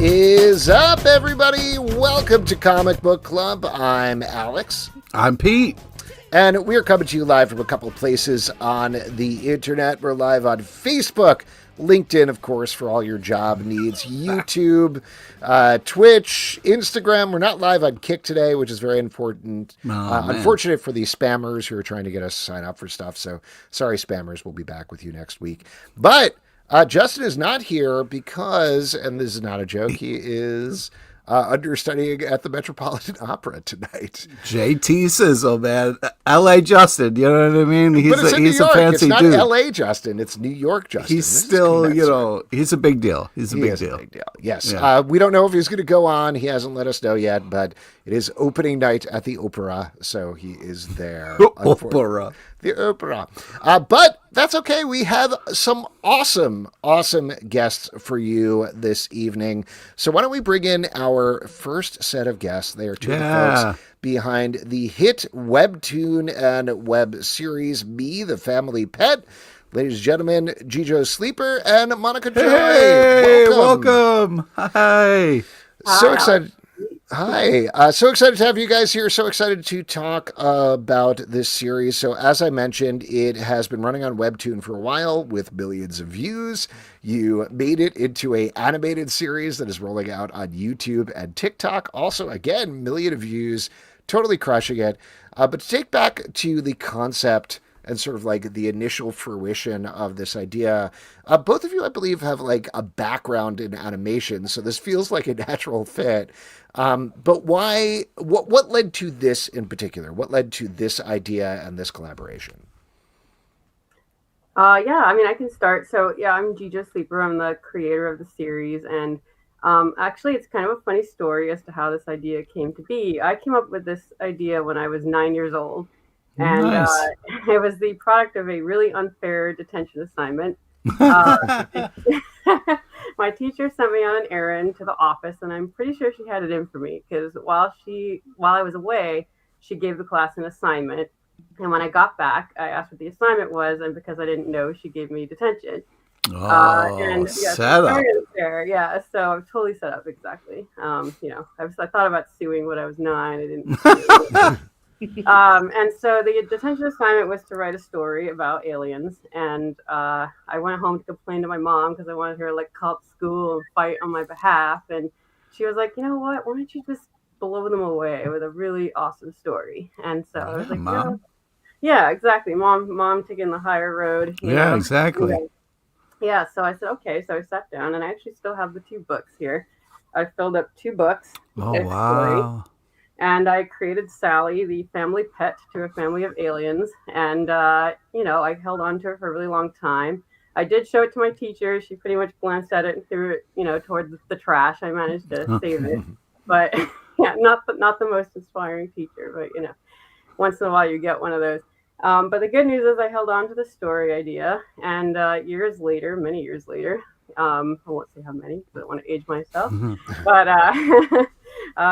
is up, everybody? Welcome to Comic Book Club. I'm Alex. I'm Pete. And we're coming to you live from a couple of places on the internet. We're live on Facebook, LinkedIn, of course, for all your job needs, YouTube, Twitch, Instagram. We're not live on Kick today, which is very important. Unfortunate for the spammers who are trying to get us to sign up for stuff. So sorry, spammers. We'll be back with you next week. But Justin is not here because, and this is not a joke, he is understudying at the Metropolitan Opera tonight. JT Sizzle, man. L.A. Justin, you know what I mean? He's a fancy dude. It's not dude. L.A. Justin, it's New York Justin. He's still, he's a big deal. He's a big deal. Yes. Yeah. We don't know if he's going to go on. He hasn't let us know yet, but it is opening night at the Opera, so he is there. Opera. The Opera. But that's okay. We have some awesome guests for you this evening. So why don't we bring in our first set of guests? They are two of the folks behind the hit webtoon and web series Me, the Family Pet. Ladies and gentlemen, Jijo Sleeper and Monica Joy. Hey, welcome. Hi. So excited. Hi. So excited to have you guys here. So excited to talk about this series. So as I mentioned, it has been running on Webtoon for a while with millions of views. You made it into an animated series that is rolling out on YouTube and TikTok. Also, again, million of views, totally crushing it. But to take back to the concept and sort of like the initial fruition of this idea. Both of you, I believe, have like a background in animation, so this feels like a natural fit. But why, what led to this in particular? What led to this idea and this collaboration? Yeah, I mean, I can start. So yeah, I'm Jijo Sleeper. I'm the creator of the series. And actually, it's kind of a funny story as to how this idea came to be. I came up with this idea when I was 9 years old. And it was the product of a really unfair detention assignment. My teacher sent me on an errand to the office, and I'm pretty sure she had it in for me because while I was away, she gave the class an assignment. And when I got back, I asked what the assignment was, and because I didn't know, she gave me detention. Set up. Yeah, so I'm totally set up exactly. I thought about suing when I was 9. I didn't. And so the detention assignment was to write a story about aliens, and I went home to complain to my mom because I wanted her to like call up school and fight on my behalf, and she was like, you know what, why don't you just blow them away with a really awesome story? And so I was like, Mom. Yeah, exactly, mom taking the higher road. Exactly. Yeah, so I said okay, so I sat down, and I actually still have the 2 books here. I filled up 2 books. Oh wow. And I created Sally, the family pet to a family of aliens. And, I held on to her for a really long time. I did show it to my teacher. She pretty much glanced at it and threw it, towards the trash. I managed to save it. But, yeah, not the most inspiring teacher. But, once in a while you get one of those. But the good news is I held on to the story idea. And many years later, I won't say how many because I don't want to age myself. But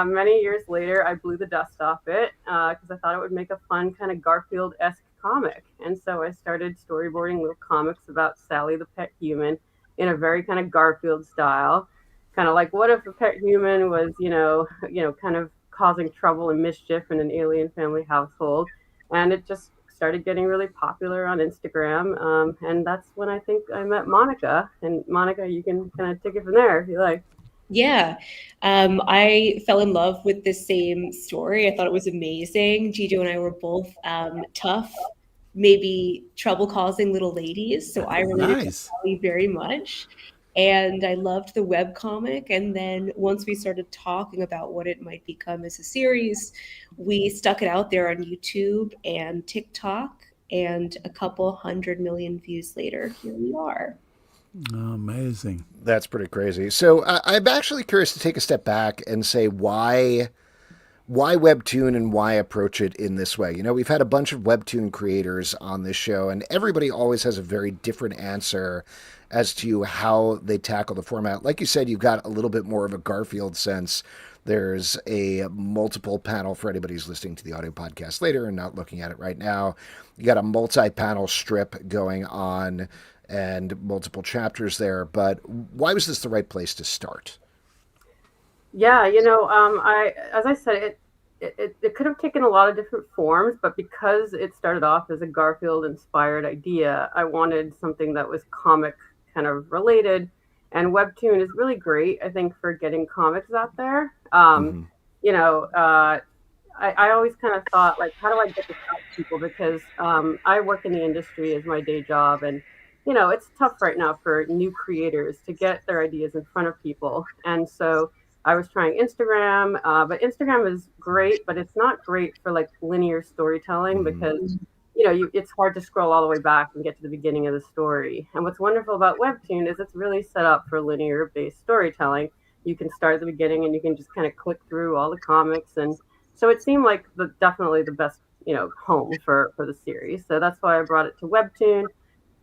many years later, I blew the dust off it because I thought it would make a fun kind of Garfield-esque comic. And so I started storyboarding little comics about Sally the pet human in a very kind of Garfield style. Kind of like, what if a pet human was, kind of causing trouble and mischief in an alien family household? And it just started getting really popular on Instagram. And that's when I think I met Monica. And Monica, you can kind of take it from there if you like. Yeah, I fell in love with the same story. I thought it was amazing. Jijo and I were both tough, maybe trouble-causing little ladies. So I related to Sally very much. And I loved the webcomic. And then once we started talking about what it might become as a series, we stuck it out there on YouTube and TikTok. And a couple 100 million views later, here we are. Oh, amazing. That's pretty crazy. So I'm actually curious to take a step back and say why Webtoon and why approach it in this way. We've had a bunch of Webtoon creators on this show, and everybody always has a very different answer as to how they tackle the format. Like you said, you've got a little bit more of a Garfield sense. There's a multiple panel for anybody who's listening to the audio podcast later and not looking at it right now. You got a multi-panel strip going on and multiple chapters there. But why was this the right place to start? Yeah, as I said, it could have taken a lot of different forms, but because it started off as a Garfield inspired idea, I wanted something that was comic kind of related. And Webtoon is really great, I think, for getting comics out there. Hmm. You know, uh, I always kind of thought, like, how do I get this out to people? Because I work in the industry as my day job, and it's tough right now for new creators to get their ideas in front of people. And so I was trying Instagram, but Instagram is great, but it's not great for like linear storytelling Hmm. because it's hard to scroll all the way back and get to the beginning of the story. And what's wonderful about Webtoon is it's really set up for linear based storytelling. You can start at the beginning and you can just kind of click through all the comics, and so it seemed like definitely the best home for the series. So that's why I brought it to Webtoon.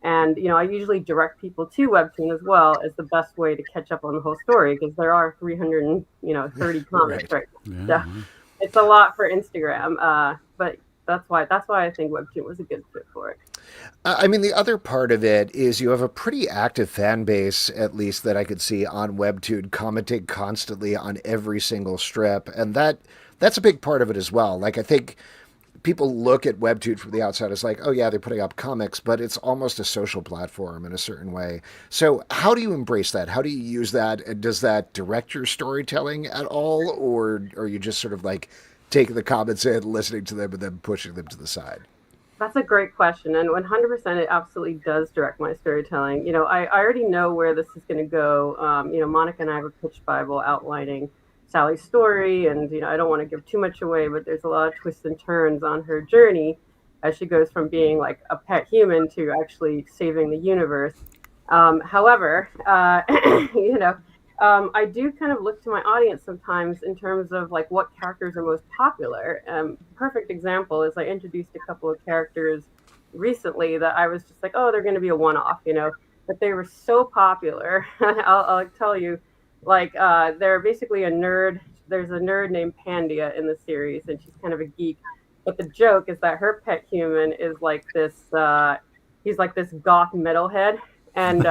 And I usually direct people to Webtoon as well as the best way to catch up on the whole story because there are 330 comics Right. right Yeah. now. So it's a lot for Instagram. But that's why I think Webtoon was a good fit for it. I mean, the other part of it is you have a pretty active fan base, at least that I could see on Webtoon, commenting constantly on every single strip, and that's a big part of it as well. Like, I think people look at Webtoon from the outside as like, oh yeah, they're putting up comics, but it's almost a social platform in a certain way. So, how do you embrace that? How do you use that? And does that direct your storytelling at all, or are you just sort of like taking the comments in, listening to them, and then pushing them to the side? That's a great question, and 100% it absolutely does direct my storytelling. I already know where this is going to go. Monica and I have a pitch Bible outlining Sally's story, and I don't want to give too much away, but there's a lot of twists and turns on her journey as she goes from being like a pet human to actually saving the universe. However, I do kind of look to my audience sometimes in terms of like what characters are most popular. Perfect example is I introduced a couple of characters recently that I was just like, oh, they're going to be a one-off, but they were so popular. I'll tell you, like they're basically a nerd. There's a nerd named Pandia in the series, and she's kind of a geek. But the joke is that her pet human is like this. He's like this goth metalhead, and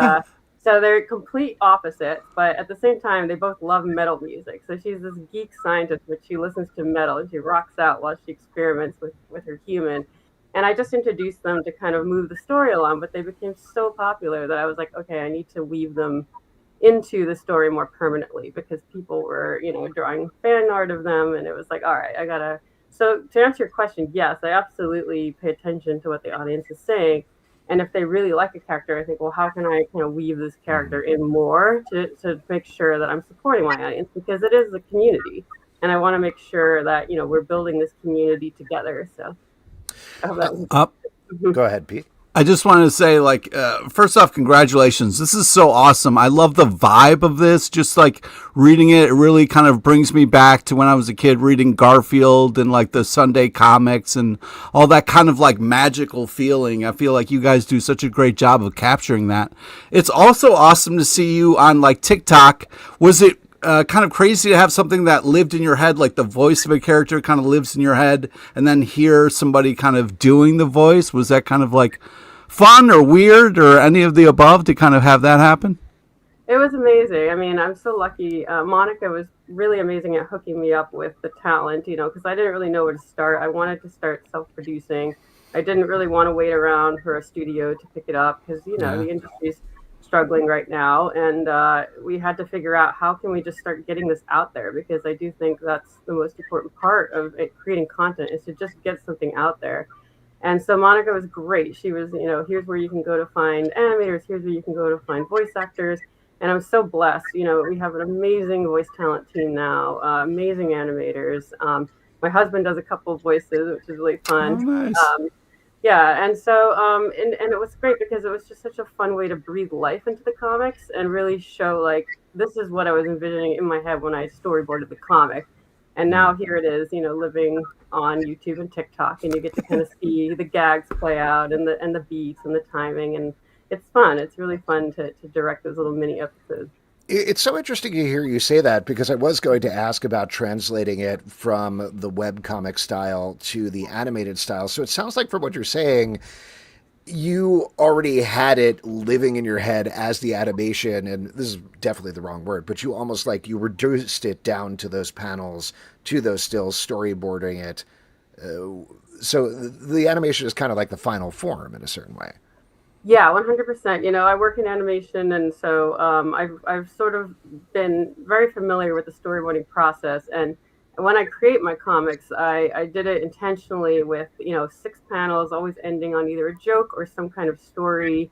so they're complete opposites, but at the same time, they both love metal music. So she's this geek scientist, but she listens to metal and she rocks out while she experiments with her human. And I just introduced them to kind of move the story along, but they became so popular that I was like, okay, I need to weave them into the story more permanently because people were, drawing fan art of them. And it was like, all right, I gotta. So to answer your question, yes, I absolutely pay attention to what the audience is saying, and if they really like a character, I think, well, how can I kind of weave this character in more to make sure that I'm supporting my audience because it is a community, and I want to make sure that we're building this community together. So I hope that Uh, was. Go ahead, Pete. I just wanted to say, like, first off, congratulations. This is so awesome. I love the vibe of this. Just like reading it, it really kind of brings me back to when I was a kid reading Garfield and like the Sunday comics and all that kind of like magical feeling. I feel like you guys do such a great job of capturing that. It's also awesome to see you on like TikTok. Was it kind of crazy to have something that lived in your head, like the voice of a character kind of lives in your head, and then hear somebody kind of doing the voice? Was that kind of like fun or weird or any of the above to kind of have that happen? It was amazing. I mean, I'm so lucky. Monica was really amazing at hooking me up with the talent, because I didn't really know where to start. I wanted to start self producing. I didn't really want to wait around for a studio to pick it up because, Yeah. the industry's struggling right now. And we had to figure out how can we just start getting this out there because I do think that's the most important part of it, creating content is to just get something out there. And so Monica was great. She was, here's where you can go to find animators, here's where you can go to find voice actors. And I'm so blessed. We have an amazing voice talent team now, amazing animators. My husband does a couple of voices, which is really Oh, fun. nice. Yeah, and so and it was great because it was just such a fun way to breathe life into the comics and really show like this is what I was envisioning in my head when I storyboarded the comic. And now here it is, living on YouTube and TikTok, and you get to kind of see the gags play out and the beats and the timing, and it's fun. It's really fun to direct those little mini episodes. It's so interesting to hear you say that because I was going to ask about translating it from the web comic style to the animated style. So it sounds like from what you're saying, you already had it living in your head as the animation, and this is definitely the wrong word, but you almost like you reduced it down to those panels, to those stills, storyboarding it. So the animation is kind of like the final form in a certain way. Yeah, 100%. I work in animation, and so I've sort of been very familiar with the storyboarding process. And when I create my comics, I did it intentionally with 6 panels, always ending on either a joke or some kind of story.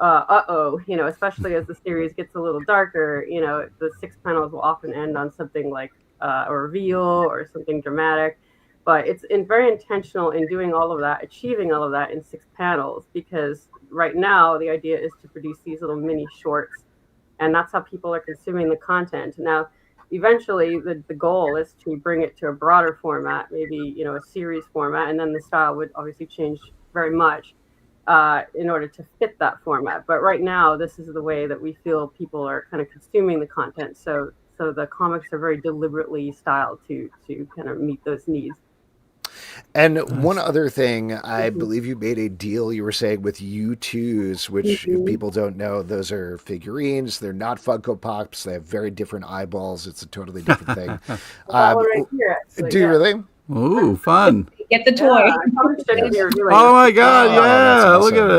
Especially as the series gets a little darker, the 6 panels will often end on something like a reveal or something dramatic. But it's very intentional in doing all of that, achieving all of that in 6 panels, because right now the idea is to produce these little mini shorts, and that's how people are consuming the content. Now, eventually, the goal is to bring it to a broader format, maybe a series format, and then the style would obviously change very much in order to fit that format. But right now, this is the way that we feel people are kind of consuming the content. So the comics are very deliberately styled to kind of meet those needs. And one Nice. other thing, I Mhm. believe you made a deal, you were saying, with U2s, which, if Mhm. people don't know, those are figurines. They're not Funko Pops. They have very different eyeballs. It's a totally different thing. I got one Um, right here, actually. do you Yeah, really? Ooh, fun. Get the yeah. toy. I probably shouldn't be Yes. revealing Oh this. my God. Oh, that's Yeah. Look awesome.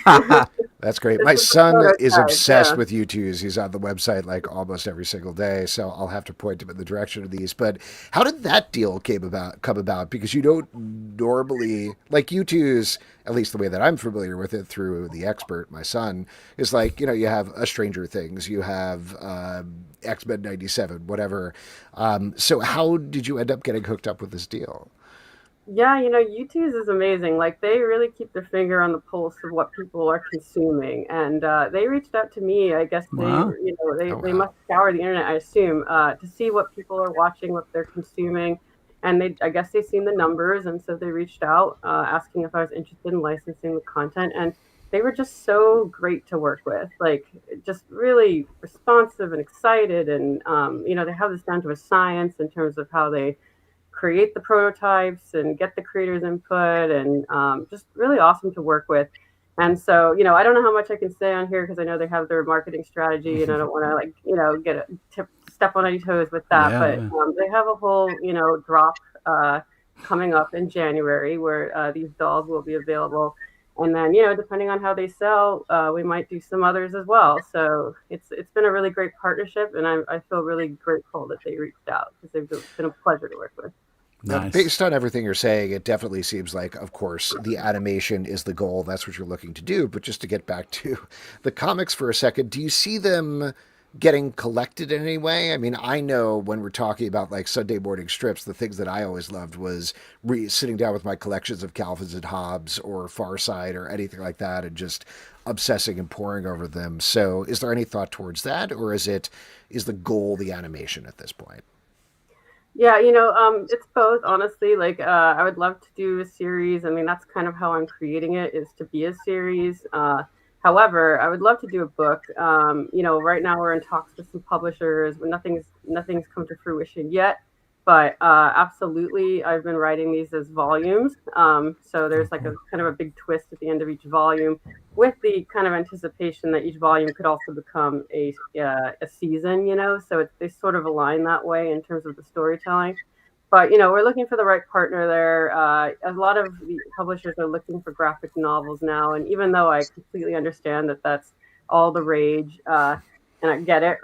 at it. That's great. This My is the son is prototype. obsessed Yeah. with U2s. He's on the website like almost every single day, so I'll have to point him in the direction of these. But how did that deal come about? Because you don't normally like U2s, at least the way that I'm familiar with it through the expert, my son, is like, you have a Stranger Things, you have X-Men 97, whatever. So how did you end up getting hooked up with this deal? Yeah, YouTube's is amazing. Like they really keep their finger on the pulse of what people are consuming, and they reached out to me. I guess Wow. Oh, they wow. must scour the internet, I assume, to see what people are watching, what they're consuming, and I guess they've seen the numbers, and so they reached out asking if I was interested in licensing the content, and they were just so great to work with, like just really responsive and excited, and they have this down to a science in terms of how they create the prototypes and get the creators input, and just really awesome to work with. And so I don't know how much I can say on here because I know they have their marketing strategy, and I don't want to like get a step on any toes with that, Yeah. but Yeah. they have a whole drop coming up in January where these dolls will be available. And then, depending on how they sell, we might do some others as well. So it's been a really great partnership, and I feel really grateful that they reached out because they've been a pleasure to work with. Now, Nice. based on everything you're saying, it definitely seems like, of course, the animation is the goal. That's what you're looking to do. But just to get back to the comics for a second, do you see them getting collected in any way? I mean, I know when we're talking about like Sunday morning strips, the things that I always loved was sitting down with my collections of Calvins and Hobbes or Far Side or anything like that and just obsessing and poring over them. So, is there any thought towards that, or is the goal the animation at this point? Yeah, it's both, honestly. Like, I would love to do a series. I mean, that's kind of how I'm creating it, is to be a series. However, I would love to do a book. Right now we're in talks with some publishers, but nothing's come to fruition yet. But absolutely, I've been writing these as volumes. So Oh, there's like cool. a kind of a big twist at the end of each volume, with the kind of anticipation that each volume could also become a season. So they sort of align that way in terms of the storytelling. But we're looking for the right partner there. A lot of the publishers are looking for graphic novels now, and even though I completely understand that that's all the rage, and I get it,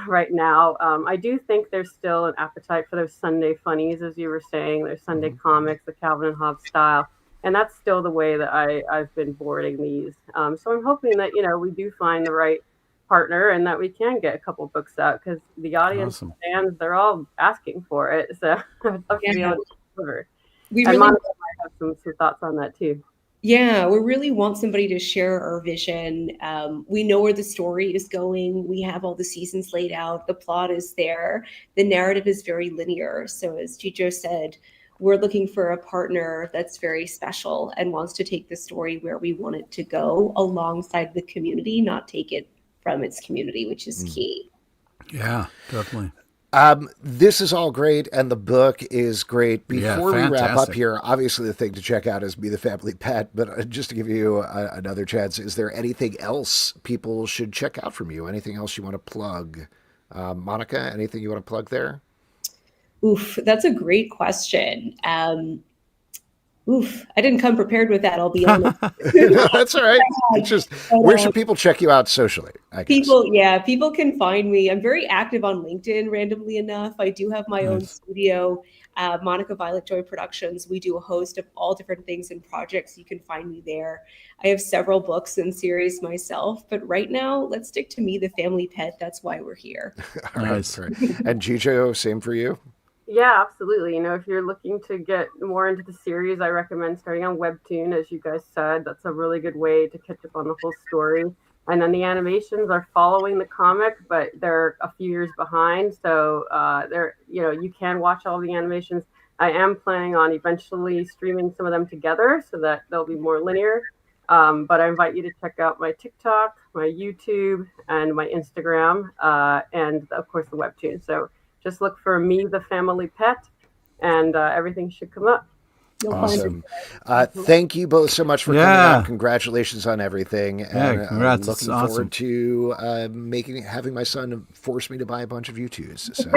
right now, I do think there's still an appetite for those Sunday funnies, as you were saying, those Sunday Mhm. comics, the Calvin and Hobbes style, and that's still the way that I've been boarding these. So I'm hoping that we do find the right partner and that we can get a couple books out because the audience Awesome. fans, they're all asking for it. So I'd love to be Yeah, able to deliver. we And really Monica might have some thoughts on that too. Yeah, we really want somebody to share our vision. We know where the story is going. We have all the seasons laid out. The plot is there. The narrative is very linear. So, as Gijo said, we're looking for a partner that's very special and wants to take the story where we want it to go alongside the community, not take it from its community, which is Mm. key. Yeah, definitely. This is all great, and the book is great. Yeah, Before we wrap up fantastic. here, obviously the thing to check out is Be the Family Pet, but just to give you another chance, is there anything else people should check out from you? Anything else you want to plug? Monica, anything you want to plug there? Oof, that's a great question. I didn't come prepared with that, I'll be honest. No, that's all right. It's just, where should people check you out socially? I guess. People can find me. I'm very active on LinkedIn, randomly enough. I do have my own studio, Monica Violet Joy Productions. We do a host of all different things and projects. You can find me there. I have several books and series myself, but right now, let's stick to Me, the Family Pet. That's why we're here. All right, Nice. great. And Gijo, same for you? Yeah, absolutely. If you're looking to get more into the series, I recommend starting on Webtoon, as you guys said. That's a really good way to catch up on the whole story. And then the animations are following the comic, but they're a few years behind. So you can watch all the animations. I am planning on eventually streaming some of them together so that they'll be more linear. But I invite you to check out my TikTok, my YouTube, and my Instagram, and of course the Webtoon. So just look for Me, the Family Pet, and everything should come up. Awesome. Thank you both so much for coming out. Congratulations on everything. And congrats. looking It's forward to having my son force me to buy a bunch of U2s. So.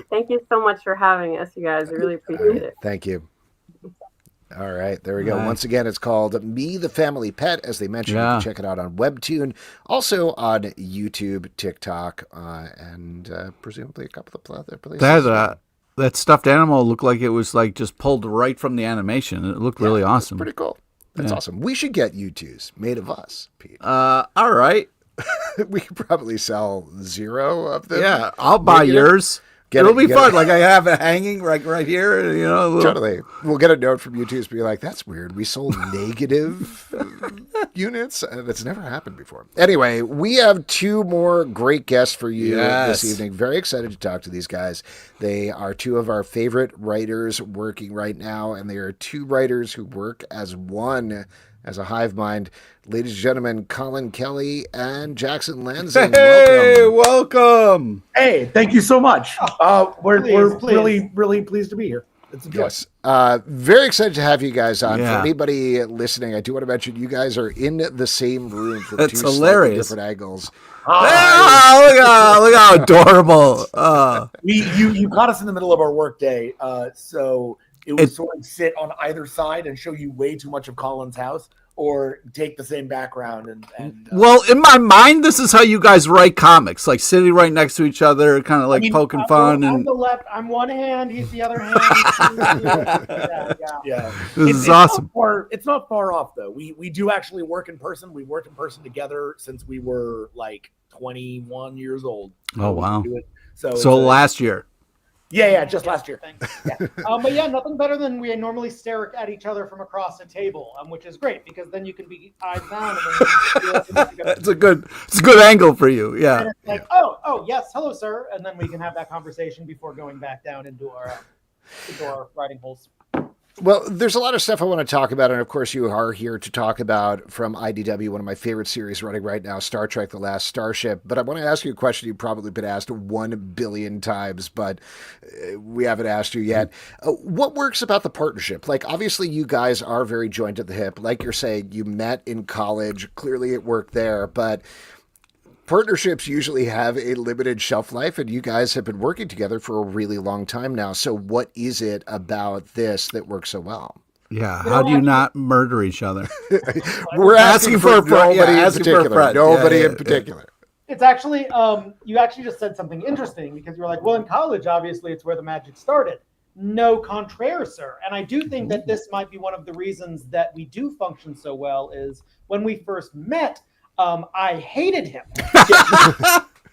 Thank you so much for having us, you guys. I really appreciate it. Thank you. All right, there we go. Once again, it's called Me, the Family Pet. As they mentioned, you can check it out on Webtoon, also on YouTube, TikTok, and presumably a couple of other places. That stuffed animal looked like it was like just pulled right from the animation. It looked really awesome. Pretty cool. That's awesome. We should get U2s made of us, Pete. All right. We could probably sell 0 of them. Yeah, I'll buy yours. It'll be fun. Like I have it hanging right here. Totally. We'll get a note from U2s be like, "That's weird. We sold negative units. That's never happened before." Anyway, we have 2 more great guests for you this evening. Very excited to talk to these guys. They are 2 of our favorite writers working right now, and they are 2 writers who work as one, as a hive mind. Ladies and gentlemen, Collin Kelly and Jackson Lanzing. Hey, welcome. Hey, thank you so much. We're really, really pleased to be here. It's a joy. Yes. Very excited to have you guys on. Yeah. For anybody listening, I do want to mention you guys are in the same room from That's 2 hilarious. slightly different angles. Look how adorable. You caught us in the middle of our workday, so it was sort of sit on either side and show you way too much of Colin's house, or take the same background and well, in my mind, this is how you guys write comics, like sitting right next to each other, kind of like poking fun. I'm And the left. I'm one hand. He's the other hand. yeah. This is awesome. It's not far off though. We do actually work in person. We worked in person together since we were like 21 years old. Oh wow! So last year. Yeah, just last year. Yeah. But yeah, nothing better than we normally stare at each other from across a table, which is great because then you can be eyes down. And then It's a good angle for you. Yeah. And it's like, oh, yes, hello, sir, and then we can have that conversation before going back down into our writing holes. Well, there's a lot of stuff I want to talk about, and of course you are here to talk about from IDW, one of my favorite series running right now, Star Trek: The Last Starship. But I want to ask you a question you've probably been asked 1 billion times, but we haven't asked you yet. What works about the partnership? Like, obviously you guys are very joined at the hip. Like you're saying, you met in college. Clearly it worked there, but partnerships usually have a limited shelf life, and you guys have been working together for a really long time now. So what is it about this that works so well? Yeah. How do you not murder each other? We're asking for nobody in particular. Nobody in particular. It's actually, you actually just said something interesting because you're like, well, in college, obviously, it's where the magic started. No contraire, sir. And I do think that this might be one of the reasons that we do function so well is when we first met, I hated him.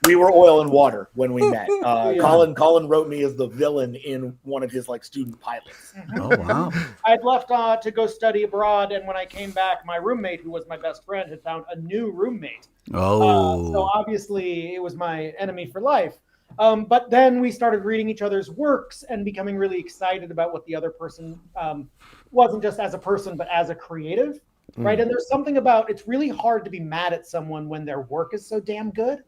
We were oil and water when we met. Collin wrote me as the villain in one of his student pilots. Oh wow! I'd left to go study abroad, and when I came back, my roommate, who was my best friend, had found a new roommate. So obviously, it was my enemy for life. But then we started reading each other's works and becoming really excited about what the other person wasn't just as a person, but as a creative. right? And there's something about, it's really hard to be mad at someone when their work is so damn good.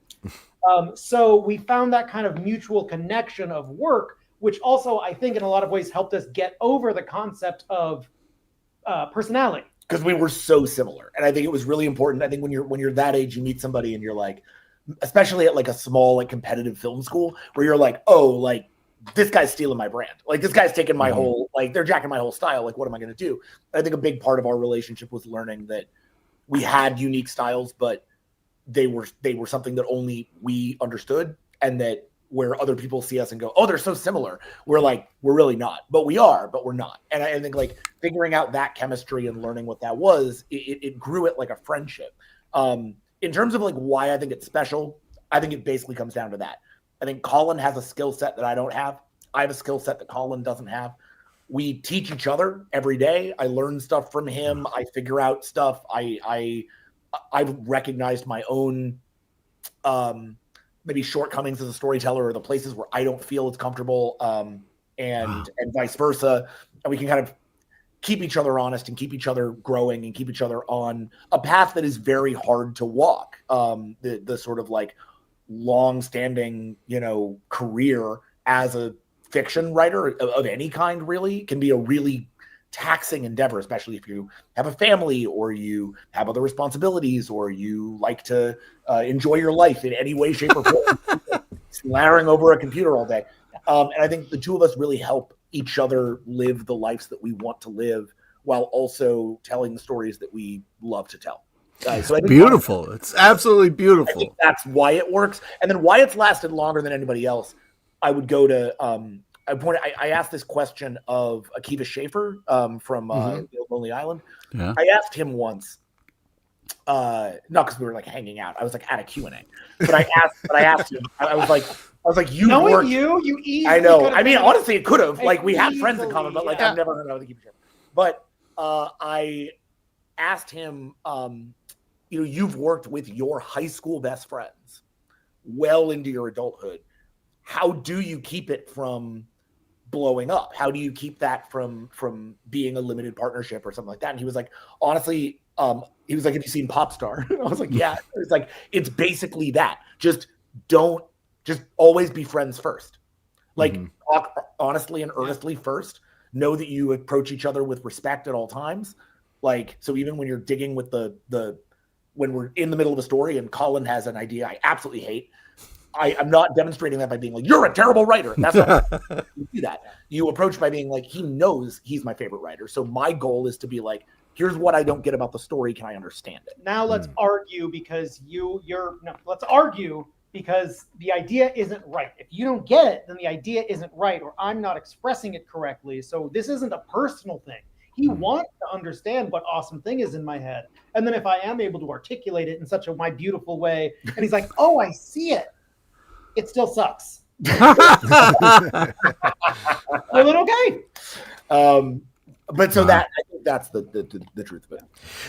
So we found that kind of mutual connection of work, which also I think in a lot of ways helped us get over the concept of personality. Because we were so similar. And I think it was really important. I think when you're that age, you meet somebody and you're like, especially at like a small, like competitive film school, where you're like, oh, like this guy's stealing my brand. Like this guy's taking my whole, like they're jacking my whole style. Like, what am I going to do? And I think a big part of our relationship was learning that we had unique styles, but they were something that only we understood, and that where other people see us and go, oh, they're so similar, we're like, we're really not, but we are, but we're not. And I think like figuring out that chemistry and learning what that was, it grew it like a friendship. In terms of like why I think it's special, I think it basically comes down to that. I think Collin has a skill set that I don't have. I have a skill set that Collin doesn't have. We teach each other every day. I learn stuff from him. I figure out stuff. I've recognized my own maybe shortcomings as a storyteller, or the places where I don't feel as comfortable, and vice versa. And we can kind of keep each other honest and keep each other growing and keep each other on a path that is very hard to walk. The sort of like long-standing, career as a fiction writer of any kind really can be a really taxing endeavor, especially if you have a family or you have other responsibilities or you like to enjoy your life in any way, shape, or form, slamming over a computer all day. And I think the two of us really help each other live the lives that we want to live, while also telling the stories that we love to tell. So beautiful. It's absolutely beautiful. I think that's why it works. And then why it's lasted longer than anybody else. I would go to, I asked this question of Akiva Schaffer from Lonely Island. Yeah. I asked him once, not because we were like hanging out. I was like at a Q&A, but I asked him. I was like, you knowing worked. you easily. I know. I mean, honestly, it could have. Like, we had friends in common, but like, I've never hung out with Akiva Schaffer. But I asked him, you've worked with your high school best friends well into your adulthood. How do you keep it from blowing up? How do you keep that from being a limited partnership or something like that? And he was like, honestly, he was like, have you seen Pop Star? I was like, yeah. It's like, it's basically that. Just always be friends first. Like, talk honestly and earnestly first. Know that you approach each other with respect at all times. Like, so even when you're digging with when we're in the middle of a story and Collin has an idea I absolutely hate, I'm not demonstrating that by being like, you're a terrible writer. That's not you do that. You approach by being like, he knows he's my favorite writer. So my goal is to be like, here's what I don't get about the story. Can I understand it? Now let's argue because let's argue because the idea isn't right. If you don't get it, then the idea isn't right, or I'm not expressing it correctly. So this isn't a personal thing. He wants to understand what awesome thing is in my head. And then if I am able to articulate it in such my beautiful way, and he's like, oh, I see it. It still sucks. Well, then okay. But so that I think that's the truth of it.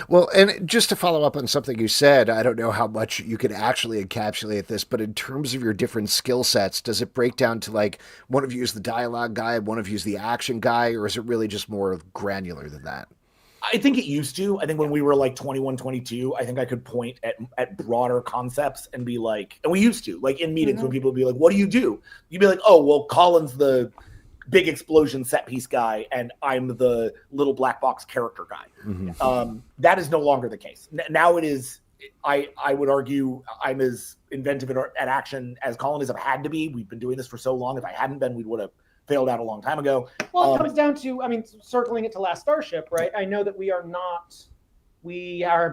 Well, and just to follow up on something you said, I don't know how much you could actually encapsulate this, but in terms of your different skill sets, does it break down to like one of you is the dialogue guy, one of you is the action guy, or is it really just more granular than that? I think it used to. I think when we were like 21, 22, I think I could point at broader concepts and be like, and we used to, like in meetings when people would be like, what do? You'd be like, oh, well, Collin's the big explosion set piece guy and I'm the little black box character guy. That is no longer the case. Now it is, I would argue I'm as inventive at action as Collin is. I've had to be. We've been doing this for so long. If I hadn't been, we would have failed out a long time ago. Well, it comes down to, circling it to Last Starship, right? I know that we are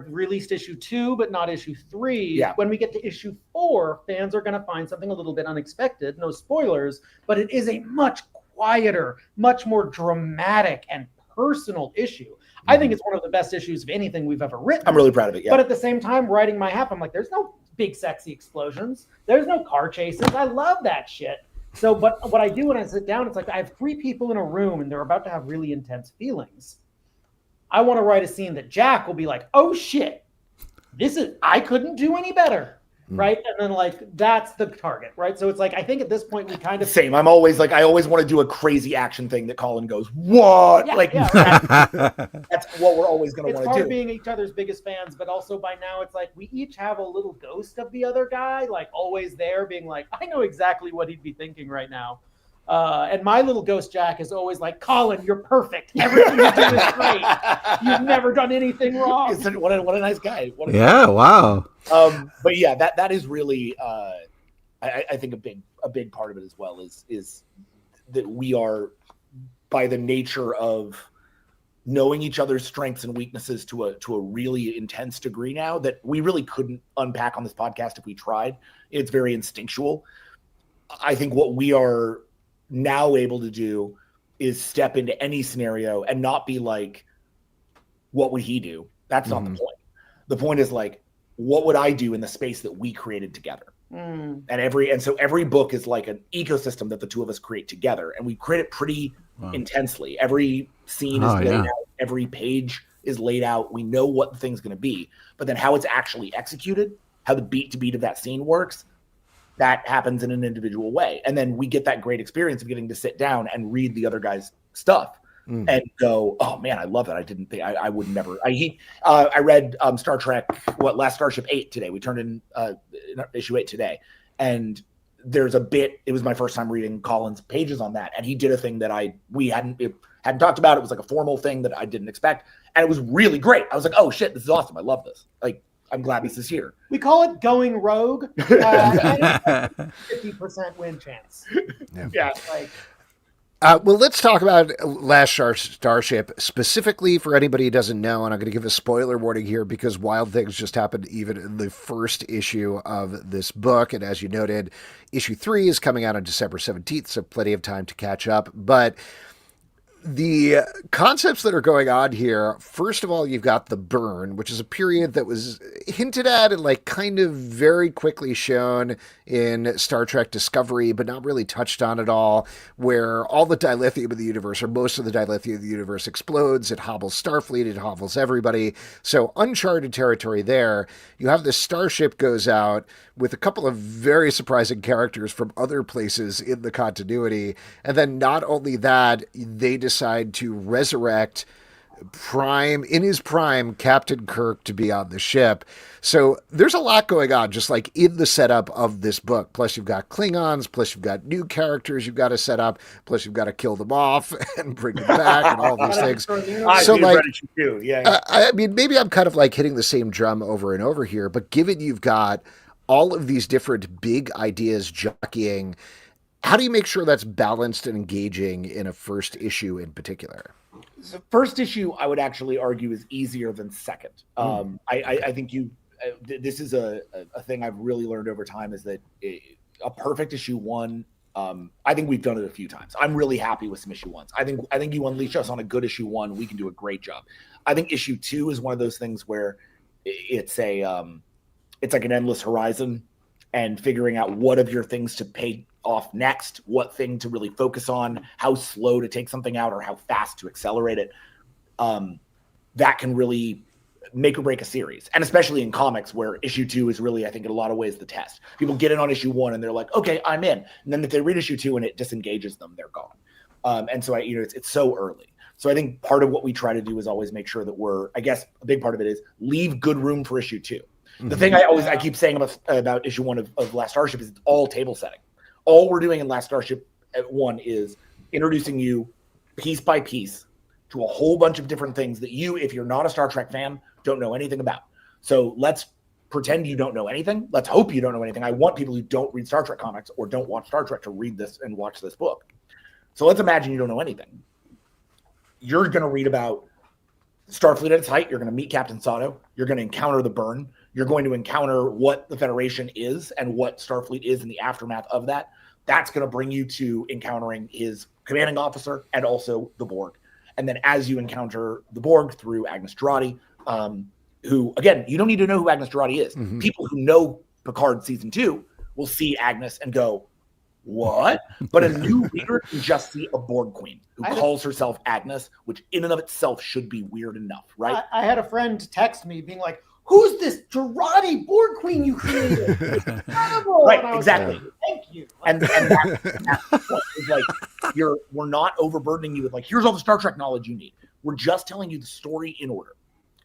released issue 2, but not issue 3. Yeah. When we get to issue 4, fans are going to find something a little bit unexpected. No spoilers, but it is a much quieter, much more dramatic and personal issue. I think it's one of the best issues of anything we've ever written. I'm really proud of it. Yeah. But at the same time, writing my half, I'm like, there's no big sexy explosions. There's no car chases. I love that shit. So, but what I do when I sit down, it's like I have 3 people in a room and they're about to have really intense feelings. I want to write a scene that Jack will be like, oh shit, I couldn't do any better. right? And then like that's the target, right? So it's like I think at this point we kind of Same. I'm always like I always want to do a crazy action thing that Colin goes, what? Yeah, like yeah, that's what we're always going to it's want hard to do. being each other's biggest fans, but also by now it's like we each have a little ghost of the other guy, like always there, being like, I know exactly what he'd be thinking right now. And my little ghost Jack is always like, Colin, you're perfect. Everything you do is great. You've never done anything wrong. What a nice guy. Wow. But yeah, that is really I think a big part of it as well is that we are, by the nature of knowing each other's strengths and weaknesses to a really intense degree now that we really couldn't unpack on this podcast if we tried. It's very instinctual. I think what we are now able to do is step into any scenario and not be like, what would he do? That's not the point. The point is like, what would I do in the space that we created together? And so every book is like an ecosystem that the two of us create together, and we create it pretty intensely. Every scene is laid out, every page is laid out. We know what the thing's going to be, but then how it's actually executed, how the beat to beat of that scene works, that happens in an individual way. And then we get that great experience of getting to sit down and read the other guy's stuff and go, oh man, I love it. I didn't think I would never. I read Star Trek, Last Starship 8 today. We turned in issue 8 today, and there's a bit. It was my first time reading Colin's pages on that, and he did a thing that we hadn't talked about. It was like a formal thing that I didn't expect, and it was really great. I was like, oh shit, this is awesome. I love this. Like, I'm glad this is here. We call it going rogue. 50% win chance. Yeah. Like, well, let's talk about Last Starship specifically for anybody who doesn't know, and I'm going to give a spoiler warning here because wild things just happened even in the first issue of this book. And as you noted, issue 3 is coming out on December 17th, so plenty of time to catch up. But the concepts that are going on here, first of all, you've got the burn, which is a period that was hinted at and like kind of very quickly shown in Star Trek Discovery, but not really touched on at all, where all the dilithium of the universe, or most of the dilithium of the universe, explodes. It hobbles Starfleet, it hobbles everybody. So uncharted territory there. You have this starship goes out with a couple of very surprising characters from other places in the continuity. And then not only that, they decide to resurrect in his prime Captain Kirk to be on the ship. So there's a lot going on just like in the setup of this book. Plus you've got Klingons, plus you've got new characters you've got to set up, plus you've got to kill them off and bring them back and all these things. So like, I mean, maybe I'm kind of like hitting the same drum over and over here, but given you've got all of these different big ideas jockeying, how do you make sure that's balanced and engaging in a first issue in particular? The first issue, I would actually argue, is easier than second. I think this is a thing I've really learned over time, is that a perfect issue 1, I think we've done it a few times. I'm really happy with some issue 1s. I think you unleash us on a good issue 1, we can do a great job. I think issue 2 is one of those things where it's like an endless horizon, and figuring out what of your things to pay off next, what thing to really focus on, how slow to take something out or how fast to accelerate it. That can really make or break a series. And especially in comics, where issue 2 is really, I think, in a lot of ways the test. People get in on issue 1 and they're like, okay, I'm in. And then if they read issue 2 and it disengages them, they're gone. And so it's so early. So I think part of what we try to do is always make sure that I guess a big part of it is leave good room for issue 2. The thing I keep saying about issue 1 of Last Starship is it's all table setting. All we're doing in Last Starship 1 is introducing you piece by piece to a whole bunch of different things that you, if you're not a Star Trek fan, don't know anything about. So let's pretend you don't know anything. Let's hope you don't know anything. I want people who don't read Star Trek comics or don't watch Star Trek to read this and watch this book. So let's imagine you don't know anything. You're going to read about Starfleet at its height. You're going to meet Captain Sato. You're going to encounter the burn. You're going to encounter what the Federation is and what Starfleet is in the aftermath of that. That's going to bring you to encountering his commanding officer and also the Borg. And then as you encounter the Borg through Agnes Jurati, who, again, you don't need to know who Agnes Jurati is. People who know Picard season 2 will see Agnes and go, what? But a new reader can just see a Borg queen who calls herself Agnes, which in and of itself should be weird enough, right? I had a friend text me being like, who's this Girardi Borg Queen you created? It's incredible. Right, And I was exactly. like, thank you. And that's the point. It's like we're not overburdening you with like, here's all the Star Trek knowledge you need. We're just telling you the story in order,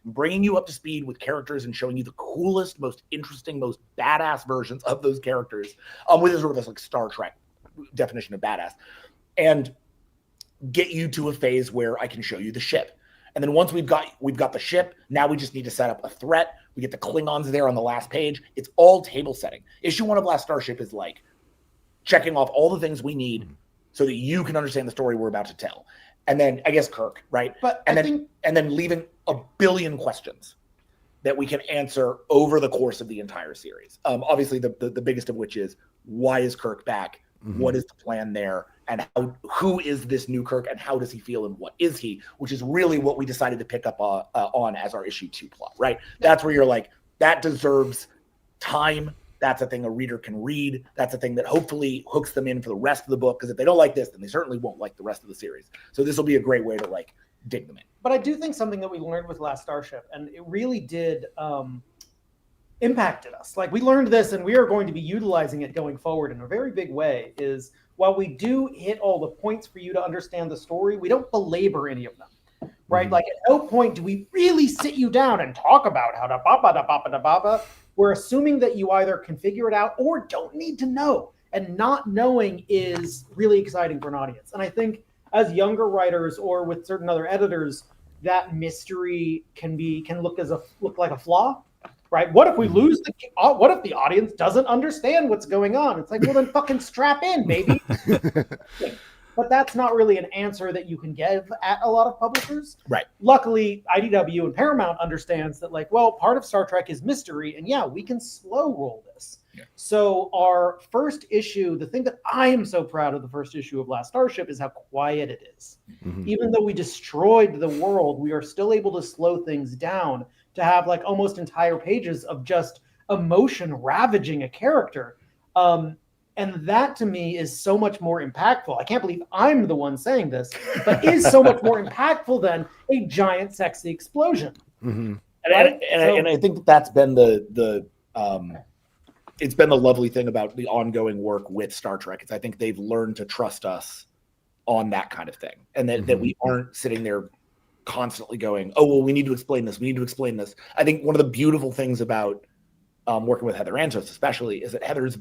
bringing you up to speed with characters and showing you the coolest, most interesting, most badass versions of those characters. With sort of this like Star Trek definition of badass, and get you to a phase where I can show you the ship. And then once we've got the ship, now we just need to set up a threat. We get the Klingons there on the last page. It's all table setting. Issue 1 of Last Starship is like checking off all the things we need so that you can understand the story we're about to tell. And then I guess Kirk, right? And then leaving a billion questions that we can answer over the course of the entire series. Obviously, the biggest of which is, why is Kirk back? Mm-hmm. What is the plan there? And who is this new Kirk, and how does he feel, and what is he? Which is really what we decided to pick up on as our issue 2 plot, right? That's where you're like, that deserves time. That's a thing a reader can read. That's a thing that hopefully hooks them in for the rest of the book. Because if they don't like this, then they certainly won't like the rest of the series. So this will be a great way to like dig them in. But I do think something that we learned with Last Starship, and it really did impacted us. Like, we learned this, and we are going to be utilizing it going forward in a very big way, is while we do hit all the points for you to understand the story, we don't belabor any of them, right? Mm-hmm. Like, at no point do we really sit you down and talk about how da baba da baba da baba. We're assuming that you either can figure it out or don't need to know. And not knowing is really exciting for an audience. And I think as younger writers or with certain other editors, that mystery can look like a flaw. Right? What if we lose what if the audience doesn't understand what's going on? It's like, well, then fucking strap in, baby. But that's not really an answer that you can give at a lot of publishers. Right. Luckily, IDW and Paramount understands that, like, well, part of Star Trek is mystery, and yeah, we can slow roll this. Yeah. So our first issue, the thing that I am so proud of the first issue of Last Starship is how quiet it is. Mm-hmm. Even though we destroyed the world, we are still able to slow things down to have like almost entire pages of just emotion ravaging a character. And that to me is so much more impactful. I can't believe I'm the one saying this, but is so much more impactful than a giant sexy explosion. Mm-hmm. And I think that's been it's been the lovely thing about the ongoing work with Star Trek. Is I think they've learned to trust us on that kind of thing, and that we aren't sitting there constantly going, oh, well, we need to explain this. We need to explain this. I think one of the beautiful things about working with Heather Antos especially is that Heather's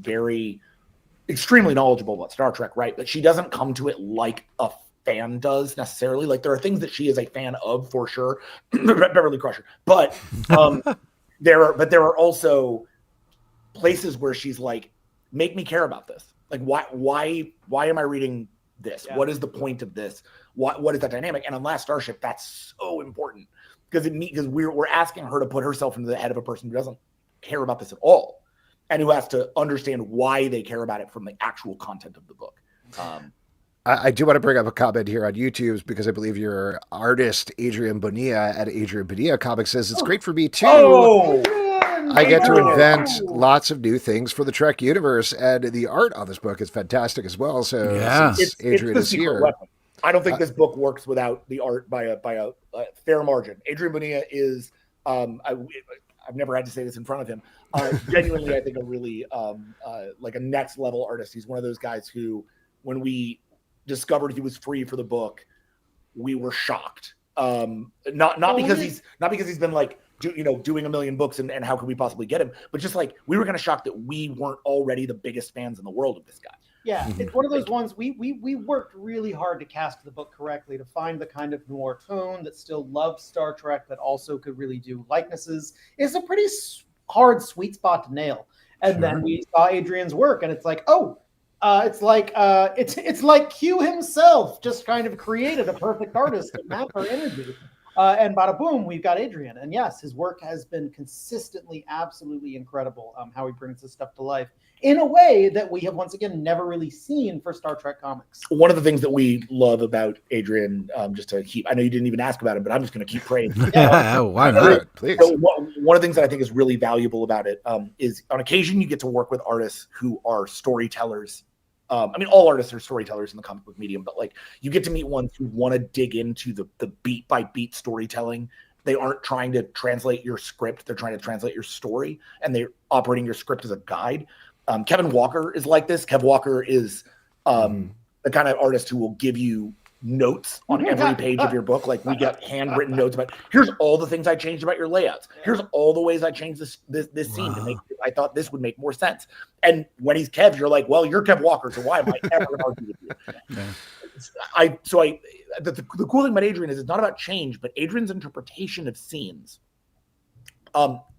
extremely knowledgeable about Star Trek, right? But she doesn't come to it like a fan does necessarily. Like, there are things that she is a fan of for sure, Beverly Crusher. But there are also places where she's like, make me care about this. Like, why am I reading this? Yeah. What is the point of this? What is that dynamic? And on Last Starship, that's so important because we're asking her to put herself into the head of a person who doesn't care about this at all, and who has to understand why they care about it from the actual content of the book. I do want to bring up a comment here on YouTube because I believe your artist, Adrian Bonilla at Adrian Bonilla Comics, says it's great for me too. Oh, I get to invent lots of new things for the Trek universe, and the art on this book is fantastic as well. So yeah, Adrian is here. Weapon. I don't think this book works without the art by a fair margin. Adrian Bonilla is, I've never had to say this in front of him, genuinely, I think a really like a next level artist. He's one of those guys who, when we discovered he was free for the book, we were shocked. Not because he's been like, doing a million books and how could we possibly get him, but just like we were kind of shocked that we weren't already the biggest fans in the world of this guy. Yeah, it's one of those ones we worked really hard to cast the book correctly, to find the kind of noir tone that still loves Star Trek but also could really do likenesses. It's a pretty hard sweet spot to nail. And then we saw Adrian's work, and it's like, it's like Q himself just kind of created a perfect artist to map her energy. And bada boom, we've got Adrian. And yes, his work has been consistently absolutely incredible, how he brings this stuff to life in a way that we have, once again, never really seen for Star Trek comics. One of the things that we love about Adrian, just to keep, I know you didn't even ask about him, but I'm just going to keep praising. Yeah, why not? Please. So one of the things that I think is really valuable about it is on occasion you get to work with artists who are storytellers. I mean, all artists are storytellers in the comic book medium, but like you get to meet ones who want to dig into the beat by beat storytelling They aren't trying to translate your script. They're trying to translate your story, and they're operating your script as a guide. Kevin Walker is like this. Kev Walker is the kind of artist who will give you notes on every page of your book. Like, we get handwritten notes about, here's all the things I changed about your layouts. Here's all the ways I changed this scene to make, I thought this would make more sense. And when he's Kev, you're like, well, you're Kev Walker, so why am I ever going to argue with you? The cool thing about Adrian is it's not about change, but Adrian's interpretation of scenes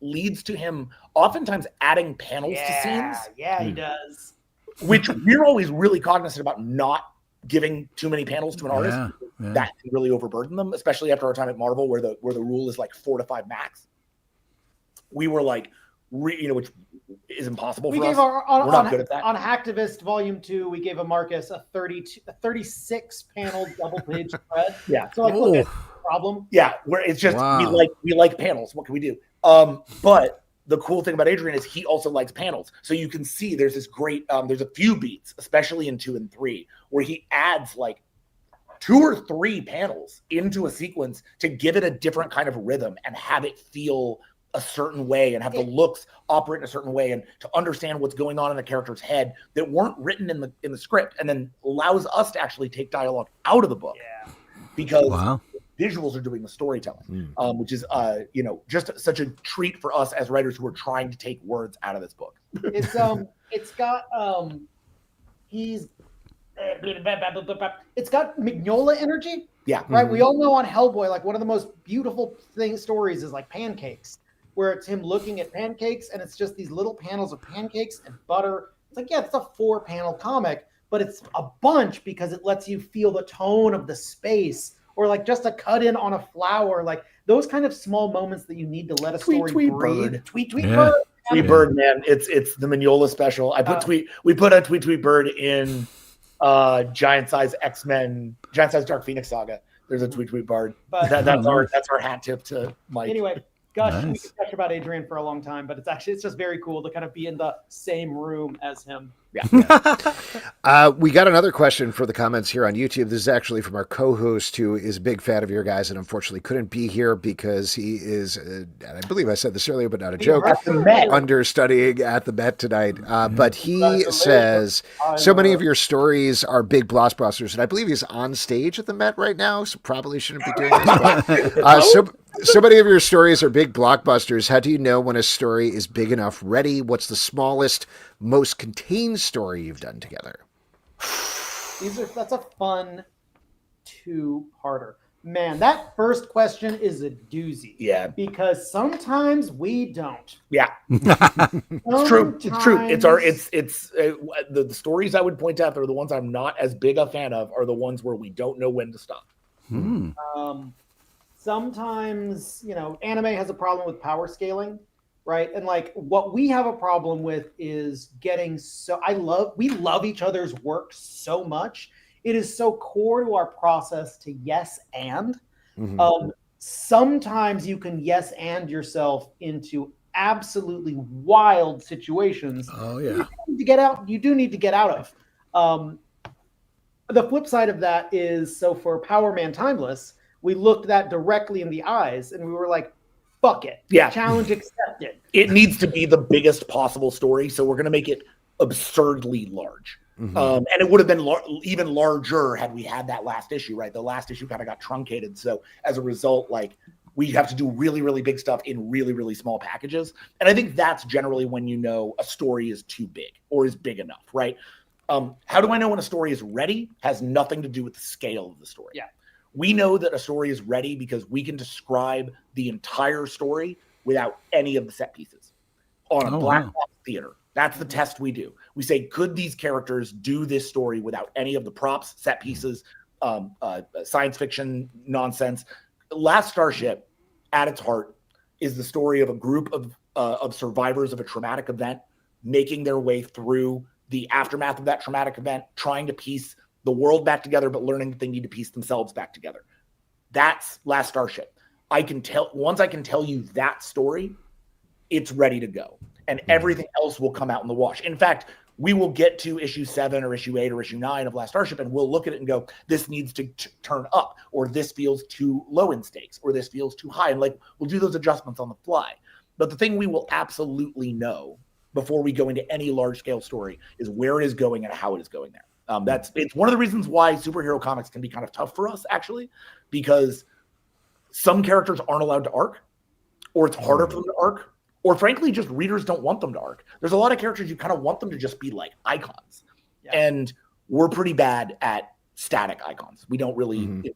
leads to him oftentimes adding panels to scenes. Yeah, he does. Which we're always really cognizant about not giving too many panels to an artist. That can really overburden them, especially after our time at Marvel, where the rule is like 4 to 5 max. We were like, which is impossible for us. We're not good at that. On Hacktivist Volume 2, we gave a Marcus a 36 panel double page spread. Yeah. So like, look at the problem. Yeah, where it's just we like panels. What can we do? But the cool thing about Adrian is he also likes panels. So you can see there's this great, there's a few beats, especially in 2 and 3, where he adds like 2 or 3 panels into a sequence to give it a different kind of rhythm and have it feel a certain way and have the looks operate in a certain way and to understand what's going on in the character's head that weren't written in the script, and then allows us to actually take dialogue out of the book because visuals are doing the storytelling, which is just such a treat for us as writers who are trying to take words out of this book. It's got Mignola energy. Yeah. Right. We all know on Hellboy, like one of the most beautiful stories is like Pancakes, where it's him looking at pancakes and it's just these little panels of pancakes and butter. It's like, it's a 4-panel comic, but it's a bunch because it lets you feel the tone of the space, or like just a cut in on a flower, like those kind of small moments that you need to let a story breathe. Tweet bird. Tweet bird, man. It's the Mignola special. We put a tweet bird in Giant Size Dark Phoenix Saga. There's a tweet bird. But that's our hat tip to Mike. Anyway, gosh, we could talk about Adrian for a long time, but it's just very cool to kind of be in the same room as him. Yeah. We got another question for the comments here on YouTube. This is actually from our co-host, who is a big fan of your guys and unfortunately couldn't be here because he is, and I believe I said this earlier, but not a joke, understudying at the Met tonight. But he says, so many of your stories are big blockbusters, and I believe he's on stage at the Met right now, so probably shouldn't be doing this. But, so many of your stories are big blockbusters. How do you know when a story is big enough ready? What's the smallest, most contained story you've done together? That's a fun 2-parter. Man, that first question is a doozy. Yeah. Because sometimes we don't. Yeah. It's true. It's true. The stories I would point out that are the ones I'm not as big a fan of are the ones where we don't know when to stop. Sometimes, anime has a problem with power scaling, right? And like what we have a problem with is we love each other's work so much. It is so core to our process to yes and. Sometimes you can yes and yourself into absolutely wild situations. Oh yeah. You do need to get out of. The flip side of that is, so for Power Man Timeless, we looked that directly in the eyes and we were like, fuck it. Yeah. Challenge accepted. It needs to be the biggest possible story, so we're going to make it absurdly large. And it would have been even larger had we had that last issue, right? The last issue kind of got truncated. So as a result, like, we have to do really, really big stuff in really, really small packages. And I think that's generally when you know a story is too big or is big enough, right? How do I know when a story is ready? Has nothing to do with the scale of the story. Yeah. We know that a story is ready because we can describe the entire story without any of the set pieces on a black box theater. That's the test we do. We say, could these characters do this story without any of the props, set pieces, science fiction nonsense? Last Starship, at its heart, is the story of a group of survivors of a traumatic event making their way through the aftermath of that traumatic event, trying to piece the world back together, but learning that they need to piece themselves back together. That's Last Starship. Once I can tell you that story, it's ready to go. And everything else will come out in the wash. In fact, we will get to issue 7 or issue 8 or issue 9 of Last Starship, and we'll look at it and go, this needs to turn up, or this feels too low in stakes, or this feels too high. And like, we'll do those adjustments on the fly. But the thing we will absolutely know before we go into any large scale story is where it is going and how it is going there. It's one of the reasons why superhero comics can be kind of tough for us, actually, because some characters aren't allowed to arc, or it's harder for them to arc, or frankly, just readers don't want them to arc. There's a lot of characters you kind of want them to just be like icons. Yeah. And we're pretty bad at static icons. We don't really do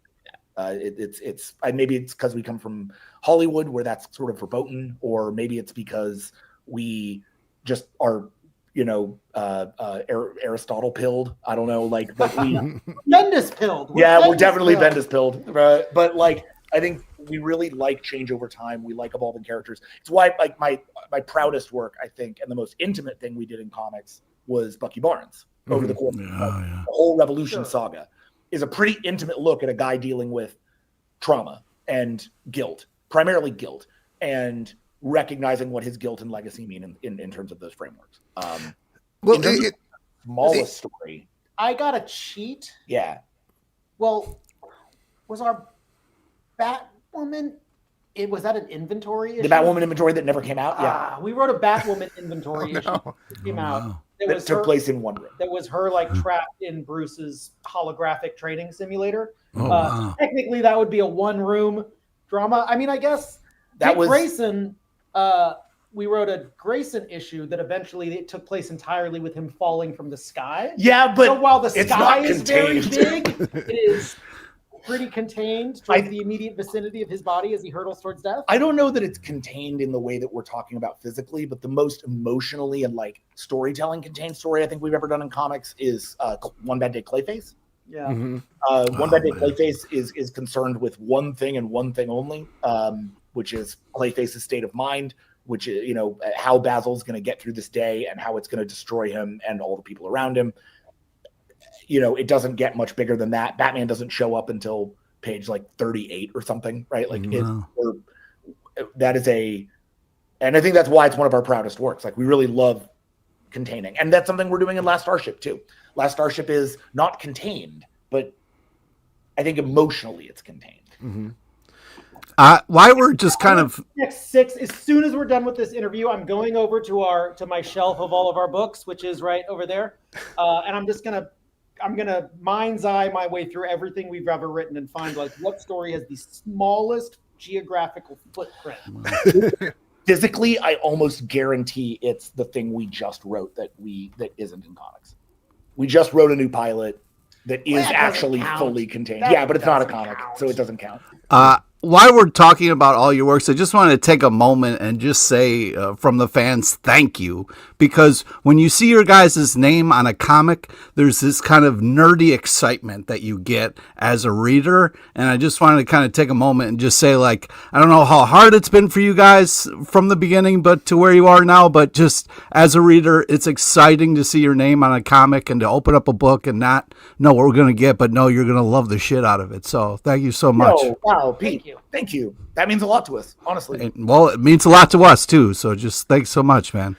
that. Maybe it's because we come from Hollywood where that's sort of verboten, or maybe it's because we just are, Aristotle pilled. I don't know, like, but we Bendis pilled. We're definitely Bendis pilled. Right? But like, I think we really like change over time. We like evolving characters. It's why, like, my proudest work, I think, and the most intimate thing we did in comics was Bucky Barnes over the course of the whole Revolution saga. Is a pretty intimate look at a guy dealing with trauma and guilt, primarily guilt, and recognizing what his guilt and legacy mean in terms of those frameworks. Smallest story. I got a cheat. Yeah. Well, was our Batwoman? Was that an inventory issue? The Batwoman inventory that never came out? Yeah. We wrote a Batwoman inventory issue that came out. That took place in one room. That was her like trapped in Bruce's holographic training simulator. Technically, that would be a one-room drama. I mean, I guess that was Grayson. We wrote a Grayson issue that eventually it took place entirely with him falling from the sky. Yeah, but so while the sky is contained. very big, it is pretty contained towards the immediate vicinity of his body as he hurtles towards death. I don't know that it's contained in the way that we're talking about physically, but the most emotionally and like storytelling contained story I think we've ever done in comics is One Bad Day Clayface. Yeah. One Bad Day Clayface is concerned with one thing and one thing only, which is Clayface's state of mind, which is, how Basil's going to get through this day and how it's going to destroy him and all the people around him. It doesn't get much bigger than that. Batman doesn't show up until page like 38 or something, right? Like that is and I think that's why it's one of our proudest works. Like, we really love containing, and that's something we're doing in Last Starship too. Last Starship is not contained, but I think emotionally it's contained. Why we're just kind of next 6. As soon as we're done with this interview, I'm going over to my shelf of all of our books, which is right over there, and I'm gonna mind's eye my way through everything we've ever written and find like what story has the smallest geographical footprint. Physically, I almost guarantee it's the thing we just wrote that isn't in comics. We just wrote a new pilot that is actually fully contained. But it's not a comic, so it doesn't count. While we're talking about all your works, I just wanted to take a moment and just say from the fans, thank you. Because when you see your guys' name on a comic, there's this kind of nerdy excitement that you get as a reader. And I just wanted to kind of take a moment and just say, like, I don't know how hard it's been for you guys from the beginning, but to where you are now. But just as a reader, it's exciting to see your name on a comic and to open up a book and not know what we're going to get, but know you're going to love the shit out of it. So thank you so much. Wow, Pete. Thank you. That means a lot to us, honestly. Well, it means a lot to us too. So just thanks so much, man.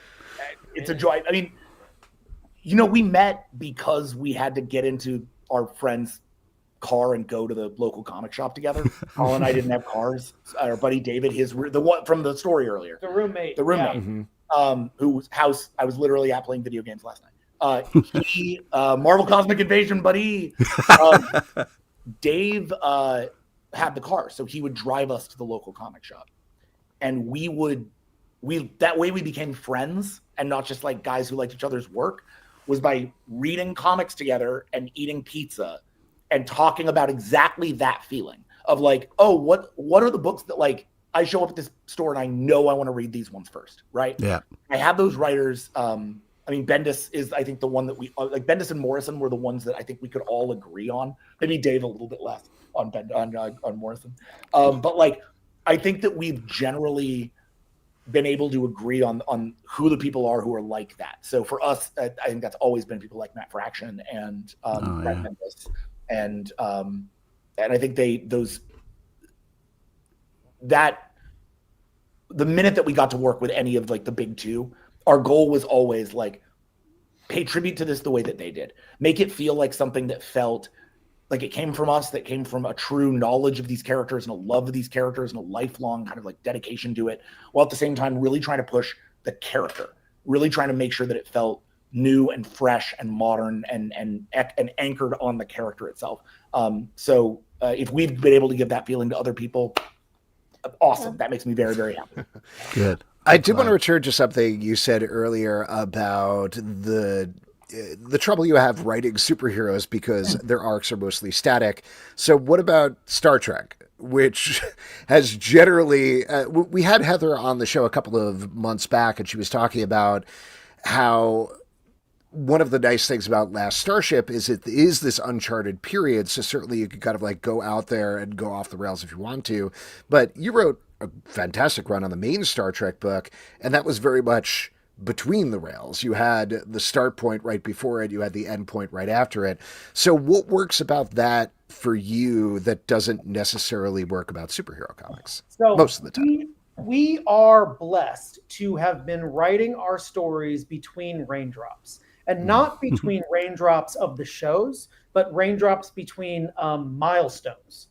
It's a joy. I mean, we met because we had to get into our friend's car and go to the local comic shop together. Colin and I didn't have cars. Our buddy David, the one from the story earlier, the roommate, whose house I was literally at playing video games last night. He Marvel Cosmic Invasion, buddy. Dave had the car, so he would drive us to the local comic shop, and that way we became friends and not just like guys who liked each other's work, was by reading comics together and eating pizza and talking about exactly that feeling of like, oh, what are the books that like I show up at this store and I know I want to read these ones first, right? Yeah. I have those writers. Bendis is, I think, the one that we like. Bendis and Morrison were the ones that I think we could all agree on. Maybe Dave a little bit less on Morrison. But like, I think that we've generally been able to agree on who the people are who are like that. So for us, I think that's always been people like Matt Fraction and Brad Bendis, and I think the minute that we got to work with any of like the big two, our goal was always like, pay tribute to this the way that they did. Make it feel like something that felt like it came from us, that came from a true knowledge of these characters and a love of these characters and a lifelong kind of like dedication to it, while at the same time really trying to push the character, really trying to make sure that it felt new and fresh and modern and anchored on the character itself. So if we've been able to give that feeling to other people, awesome. That makes me very, very happy. Good. I did want to return to something you said earlier about the trouble you have writing superheroes because their arcs are mostly static. So what about Star Trek, which has generally, we had Heather on the show a couple of months back, and she was talking about how one of the nice things about Last Starship is it is this uncharted period. So certainly you could kind of like go out there and go off the rails if you want to, but you wrote a fantastic run on the main Star Trek book, and that was very much between the rails. You had the start point right before it, you had the end point right after it. So what works about that for you that doesn't necessarily work about superhero comics So most of the time? We are blessed to have been writing our stories between raindrops, and not between raindrops of the shows, but raindrops between milestones,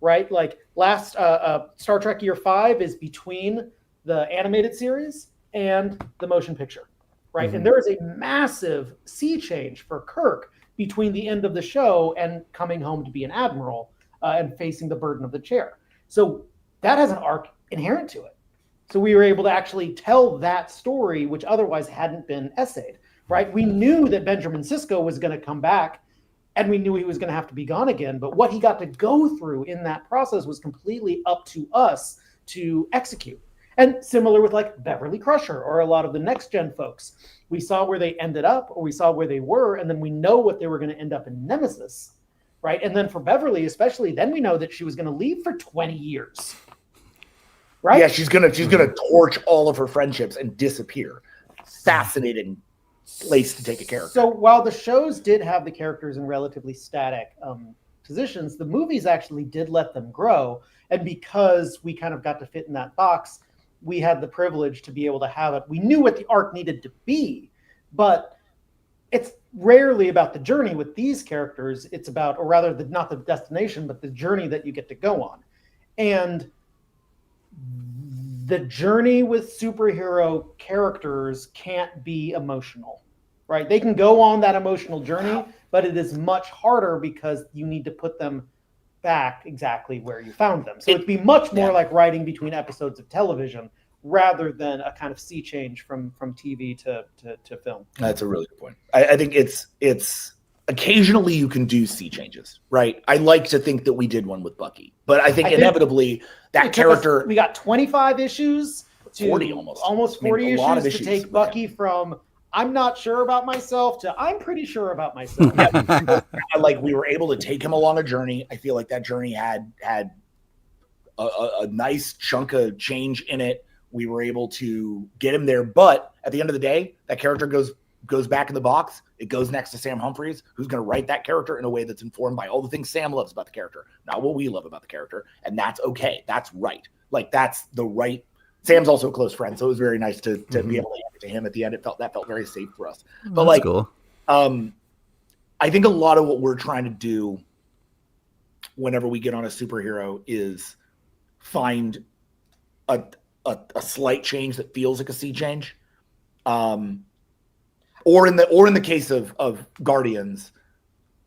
right? Like last Star Trek Year 5 is between the animated series and the motion picture, right? And there is a massive sea change for Kirk between the end of the show and coming home to be an admiral and facing the burden of the chair. So that has an arc inherent to it. So we were able to actually tell that story, which otherwise hadn't been essayed, right? We knew that Benjamin Sisko was going to come back, and we knew he was going to have to be gone again. But what he got to go through in that process was completely up to us to execute. And similar with like Beverly Crusher or a lot of the next gen folks, we saw where they ended up, or we saw where they were, and then we know what they were going to end up in Nemesis, right? And then for Beverly, especially, then we know that she was going to leave for 20 years, right? Yeah, she's gonna torch all of her friendships and disappear. Fascinating place to take a character. So while the shows did have the characters in relatively static positions, the movies actually did let them grow. And because we kind of got to fit in that box, we had the privilege to be able to have it. We knew what the arc needed to be, but it's rarely about the journey with these characters. It's about, or rather, not the destination, but the journey that you get to go on. And the journey with superhero characters can't be emotional, right? They can go on that emotional journey, but it is much harder because you need to put them back exactly where you found them. So it'd be much more like writing between episodes of television rather than a kind of sea change from TV to film. That's a really good point. I think it's occasionally you can do sea changes, right? I like to think that we did one with Bucky, but I think inevitably that character. We got 25 issues, 40 almost 40 a lot of issues to take Bucky from I'm not sure about myself to I'm pretty sure about myself. Like we were able to take him along a journey. I feel like that journey had a nice chunk of change in it. We were able to get him there, but at the end of the day, that character goes back in the box. It goes next to Sam Humphries, who's going to write that character in a way that's informed by all the things Sam loves about the character, not what we love about the character. And that's okay. That's right. Like that's the right. Sam's also a close friend, so it was very nice to be able to hand it to him at the end. It felt very safe for us. But that's cool. I think a lot of what we're trying to do whenever we get on a superhero is find a slight change that feels like a sea change. Or in the case of Guardians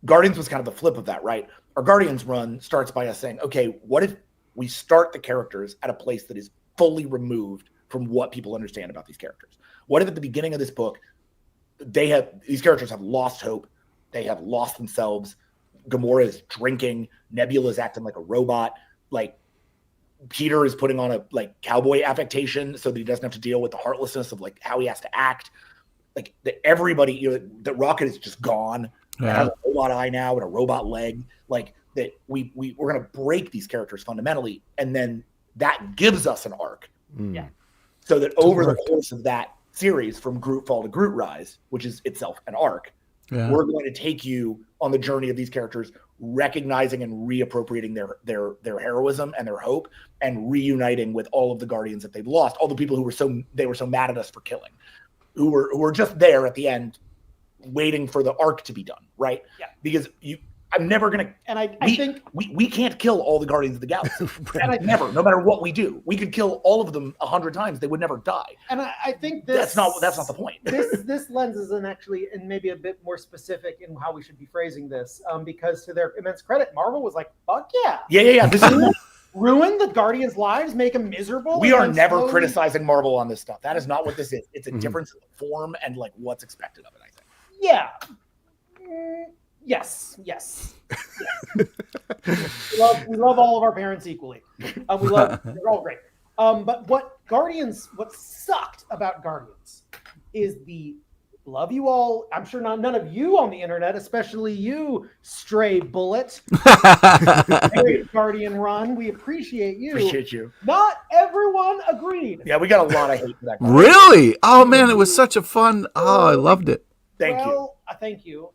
was kind of the flip of that, right? Our Guardians run starts by us saying, okay, what if we start the characters at a place that is fully removed from what people understand about these characters? What if at the beginning of this book, these characters have lost hope, they have lost themselves, Gamora is drinking, Nebula is acting like a robot, like Peter is putting on a like cowboy affectation so that he doesn't have to deal with the heartlessness of like how he has to act. Like everybody, the Rocket is just gone. Yeah. Has a robot eye now and a robot leg. Like that, we're going to break these characters fundamentally, and then that gives us an arc. Yeah. So that over the course of that series, from Groot Fall to Groot Rise, which is itself an arc, we're going to take you on the journey of these characters, recognizing and reappropriating their heroism and their hope, and reuniting with all of the Guardians that they've lost, all the people who were so mad at us for killing, who were just there at the end waiting for the arc to be done, right? Yeah. Because I'm never gonna. And I think we can't kill all the Guardians of the Galaxy. And I- Never, no matter what we do, we could kill all of them 100 times. They would never die. And I think this, That's not the point. this lens is actually, and maybe a bit more specific in how we should be phrasing this, because to their immense credit, Marvel was like, "Fuck yeah, Yeah. This is ruin the Guardians' lives, make them miserable." we and are then never slowly- criticizing Marvel on this stuff. That is not what this is. It's a Mhm. difference of form and like what's expected of it. I think. Yeah. Yes. we love all of our parents equally. They're all great. But what sucked about Guardians is the love you all. I'm sure none of you on the internet, especially you, Stray Bullet, great Guardian run. We appreciate you. Appreciate you. Not everyone agreed. Yeah, we got a lot of hate for that. Really? Oh man, it was such a fun. Oh, I loved it. Thank you. Thank you.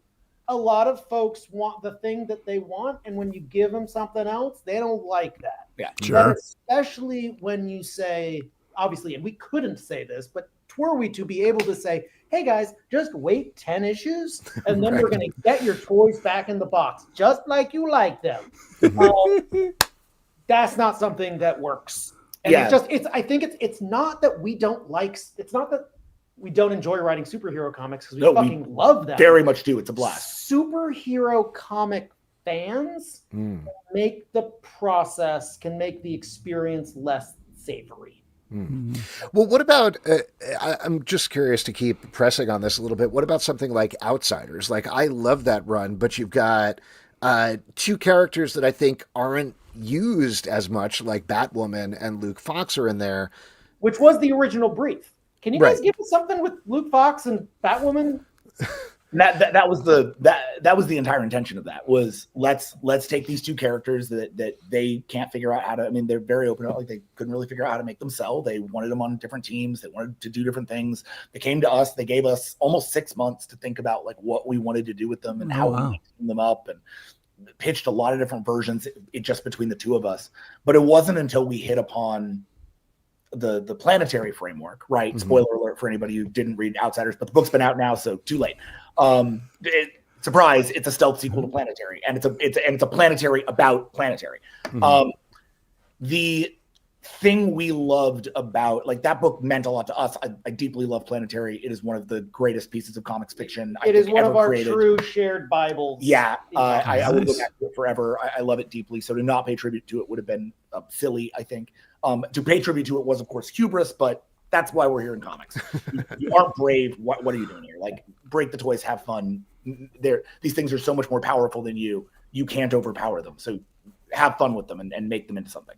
A lot of folks want the thing that they want, and when you give them something else, they don't like that. Yeah, Sure. But especially when you say, obviously, and we couldn't say this, but were we to be able to say, hey guys, just wait 10 issues, and then we're going to get your toys back in the box, just like you like them. That's not something that works. And Yeah. I think it's not that we don't like, it's not that we don't enjoy writing superhero comics, because we fucking love them. Very much do. It's a blast. Superhero comic fans make the process, can make the experience less savory. Well, what about, I'm just curious to keep pressing on this a little bit. What about something like Outsiders? Like, I love that run, but you've got two characters that I think aren't used as much, like Batwoman and Luke Fox are in there. Which was the original brief. Can you guys give us something with Luke Fox and Batwoman? That was the entire intention of that. Was let's take these two characters that they can't figure out how to. I mean, they're very open about, like, they couldn't really figure out how to make them sell. They wanted them on different teams. They wanted to do different things. They came to us. They gave us almost 6 months to think about like what we wanted to do with them and how we team them up, and pitched a lot of different versions just between the two of us. But it wasn't until we hit upon the planetary framework, right? Mm-hmm. Spoiler alert for anybody who didn't read Outsiders, but the book's been out now, so too late. Surprise! It's a stealth sequel to Planetary, and it's a planetary about Planetary. Mm-hmm. The thing we loved about, like, that book meant a lot to us. I deeply love Planetary. It is one of the greatest pieces of comics fiction it is one of our true shared Bibles. Yeah, I will go back to it forever. I love it deeply. So to not pay tribute to it would have been silly, I think. To pay tribute to it was, of course, hubris, but that's why we're here in comics. You aren't brave. What are you doing here? Like, break the toys, have fun. These things are so much more powerful than you. You can't overpower them. So have fun with them and make them into something.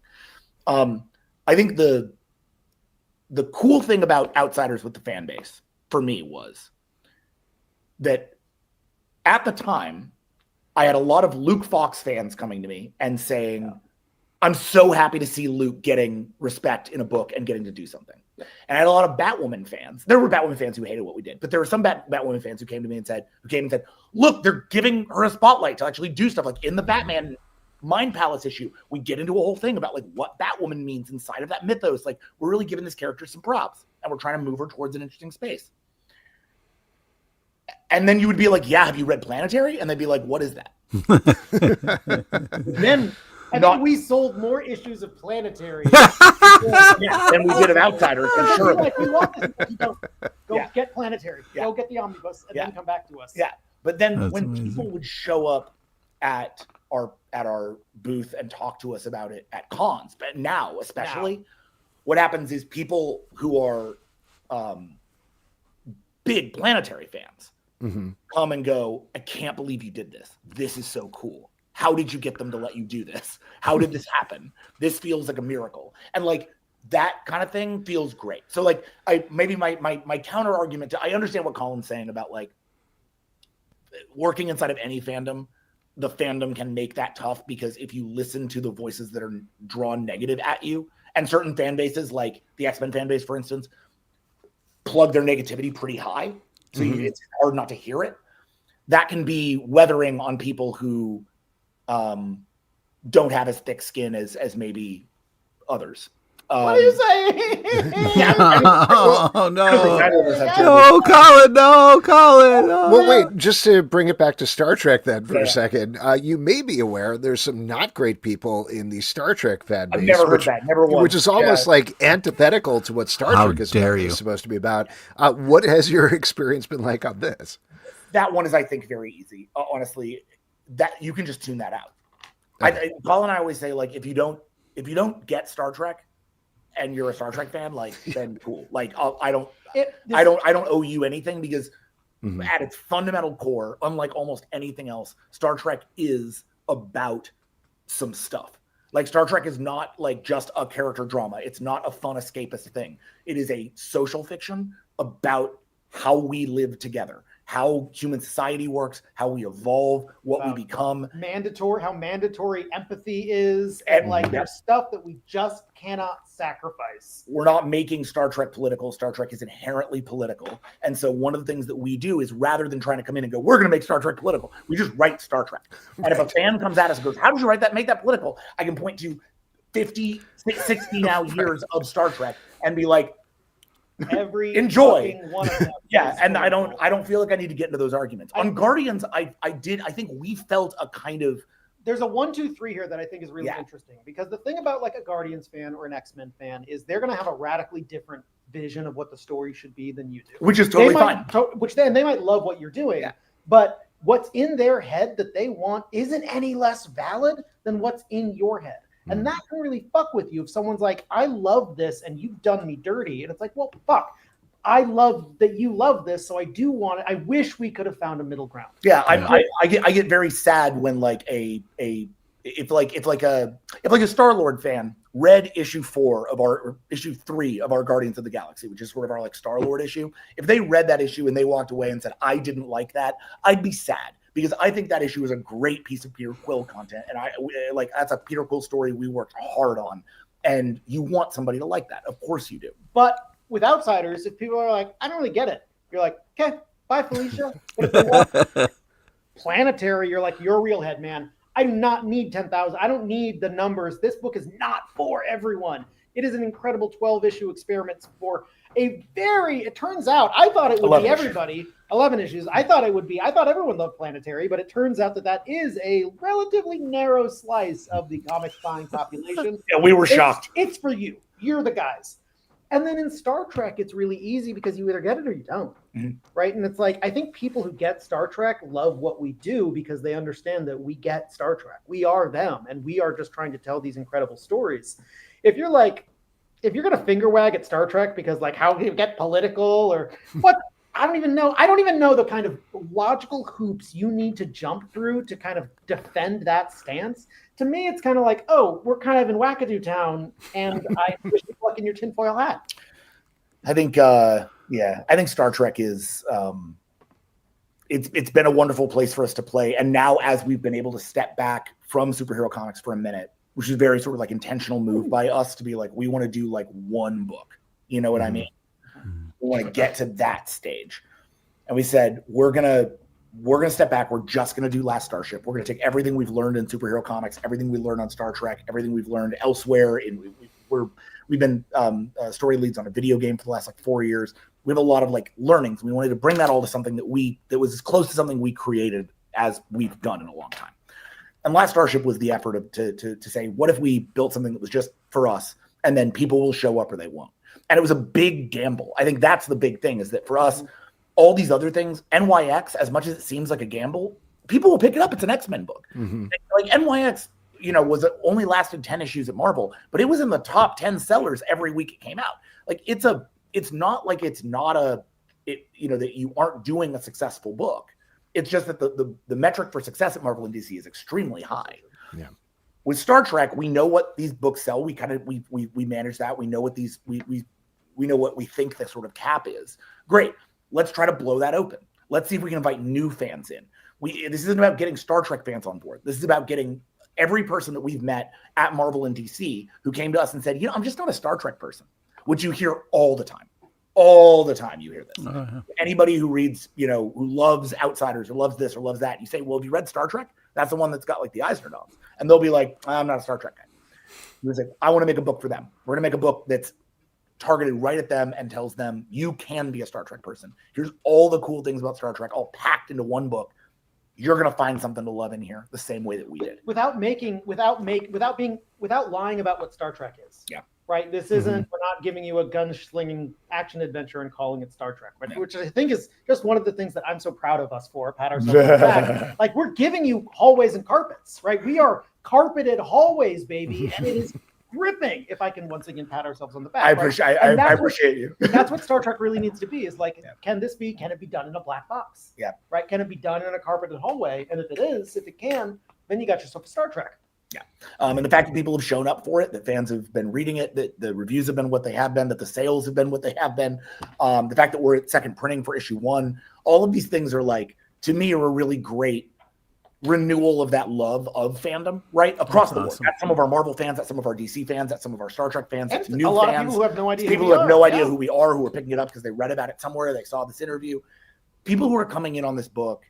I think the cool thing about Outsiders with the fan base for me was that at the time, I had a lot of Luke Fox fans coming to me and saying, I'm so happy to see Luke getting respect in a book and getting to do something. And I had a lot of Batwoman fans. There were Batwoman fans who hated what we did, but there were some Batwoman fans who came to me and said, look, they're giving her a spotlight to actually do stuff. Like in the Batman Mind Palace issue, we get into a whole thing about like what Batwoman means inside of that mythos. Like, we're really giving this character some props, and we're trying to move her towards an interesting space. And then you would be like, yeah, have you read Planetary? And they'd be like, what is that? Then think we sold more issues of Planetary than we did of Outsiders, for sure. Like, we want this. Go get Planetary. Go get the omnibus, and then come back to us. Yeah, but then That's when amazing. people would show up at our booth and talk to us about it at cons, but now especially, what happens is people who are big Planetary fans come and go, I can't believe you did this. This is so cool. How did you get them to let you do this? How did this happen? This feels like a miracle. And like, that kind of thing feels great. So like, my counter argument to, I understand what Colin's saying about like working inside of any fandom. The fandom can make that tough because if you listen to the voices that are drawn negative at you, and certain fan bases, like the X-Men fan base, for instance, plug their negativity pretty high. So it's hard not to hear it. That can be weathering on people who don't have as thick skin as maybe others. What are you saying? Oh no! No, No, Colin! No. Well, wait, just to bring it back to Star Trek then for Yeah. a second. You may be aware there's some not great people in the Star Trek fan base. I've never heard that. Never once. Which is almost like antithetical to what Star How Trek is dare you. supposed to be about. What has your experience been like on this? That one is, I think, very easy. Honestly, that you can just tune that out. Okay. Colin and I always say, like, if you don't get Star Trek and you're a Star Trek fan, like, then cool. Like, I don't owe you anything, because at its fundamental core, unlike almost anything else, Star Trek is about some stuff. Like, Star Trek is not like just a character drama. It's not a fun escapist thing. It is a social fiction about how we live together, how human society works, how we evolve, what we become. How mandatory empathy is, and like there's stuff that we just cannot sacrifice. We're not making Star Trek political. Star Trek is inherently political. And so one of the things that we do is, rather than trying to come in and go, we're going to make Star Trek political, we just write Star Trek. And if a fan comes at us and goes, how did you write that, make that political? I can point to 50, 60 now years of Star Trek and be like, enjoy. One of them. Yeah, and I don't feel like I need to get into those arguments. On Guardians, I think we felt a kind of, there's a 1, 2, 3 here that I think is really interesting, because the thing about like a Guardians fan or an X-Men fan is they're going to have a radically different vision of what the story should be than you do, which is totally fine. They might love what you're doing, but what's in their head that they want isn't any less valid than what's in your head. And that can really fuck with you if someone's like, I love this and you've done me dirty. And it's like, well, fuck. I love that you love this, so I do want it. I wish we could have found a middle ground. Yeah, I get very sad when like if a Star-Lord fan read issue 3 of our Guardians of the Galaxy, which is sort of our like Star-Lord issue. If they read that issue and they walked away and said, I didn't like that, I'd be sad. Because I think that issue is a great piece of Peter Quill content, and that's a Peter Quill story we worked hard on, and you want somebody to like that. Of course you do. But with Outsiders, if people are like, I don't really get it, you're like, okay, bye, Felicia. But if they want Planetary, you're like, you're a real head, man. I do not need 10,000. I don't need the numbers. This book is not for everyone. It is an incredible 12-issue experiment for it turns out, I thought it would be everybody. 11 issues. I thought everyone loved Planetary, but it turns out that is a relatively narrow slice of the comics buying population. Yeah, we were shocked. It's for you. You're the guys. And then in Star Trek, it's really easy because you either get it or you don't, right? And it's like, I think people who get Star Trek love what we do because they understand that we get Star Trek. We are them, and we are just trying to tell these incredible stories. If you're going to finger wag at Star Trek because like how you get political or what, I don't even know the kind of logical hoops you need to jump through to kind of defend that stance. To me, it's kind of like, oh, we're kind of in Wackadoo Town, and I wish you luck in your tinfoil hat. I think Star Trek is it's been a wonderful place for us to play, and now as we've been able to step back from superhero comics for a minute, which is a very sort of like intentional move by us to be like, we want to do like one book, you know what I mean? We want to get to that stage, and we said we're gonna step back. We're just gonna do Last Starship. We're gonna take everything we've learned in superhero comics, everything we learned on Star Trek, everything we've learned elsewhere. We've been story leads on a video game for the last like 4 years. We have a lot of like learnings. We wanted to bring that all to something that was as close to something we created as we've done in a long time. And Last Starship was the effort to say, what if we built something that was just for us, and then people will show up or they won't. And it was a big gamble. I think that's the big thing, is that for us, all these other things, NYX, as much as it seems like a gamble, people will pick it up. It's an X-Men book. Like NYX, only lasted 10 issues at Marvel, but it was in the top 10 sellers every week it came out. Like it's not like that you aren't doing a successful book. It's just that the metric for success at Marvel and DC is extremely high. Yeah. With Star Trek, we know what these books sell. We manage that. We know what we know what we think the sort of cap is. Great. Let's try to blow that open. Let's see if we can invite new fans in. This isn't about getting Star Trek fans on board. This is about getting every person that we've met at Marvel and DC who came to us and said, I'm just not a Star Trek person, which you hear all the time. All the time you hear this. Anybody who reads, who loves Outsiders or loves this or loves that, you say, well, have you read Star Trek? That's the one that's got like the Eisner novels. And they'll be like, I'm not a Star Trek guy. He was like, I want to make a book for them. We're going to make a book that's targeted right at them and tells them you can be a Star Trek person. Here's all the cool things about Star Trek, all packed into one book. You're going to find something to love in here the same way that we did. Without lying about what Star Trek is. Yeah. Right. This isn't, we're not giving you a gunslinging action adventure and calling it Star Trek, right? Yeah. Which I think is just one of the things that I'm so proud of us for, pat ourselves on the back. Like, we're giving you hallways and carpets, right? We are carpeted hallways, baby. And it is gripping, if I can once again pat ourselves on the back. I appreciate you. That's what Star Trek really needs to be, is like, can it be done in a black box? Yeah. Right? Can it be done in a carpeted hallway? And if it can, then you got yourself a Star Trek. Yeah. And the fact that people have shown up for it, that fans have been reading it, that the reviews have been what they have been, that the sales have been what they have been, the fact that we're at second printing for issue 1, all of these things are like, to me, are a really great renewal of that love of fandom, right? Across the board. That's some of our Marvel fans, that's some of our DC fans, that's some of our Star Trek fans, that's new a lot fans. Of people who have no idea. People who have no idea who we are, who are picking it up because they read about it somewhere, they saw this interview. People who are coming in on this book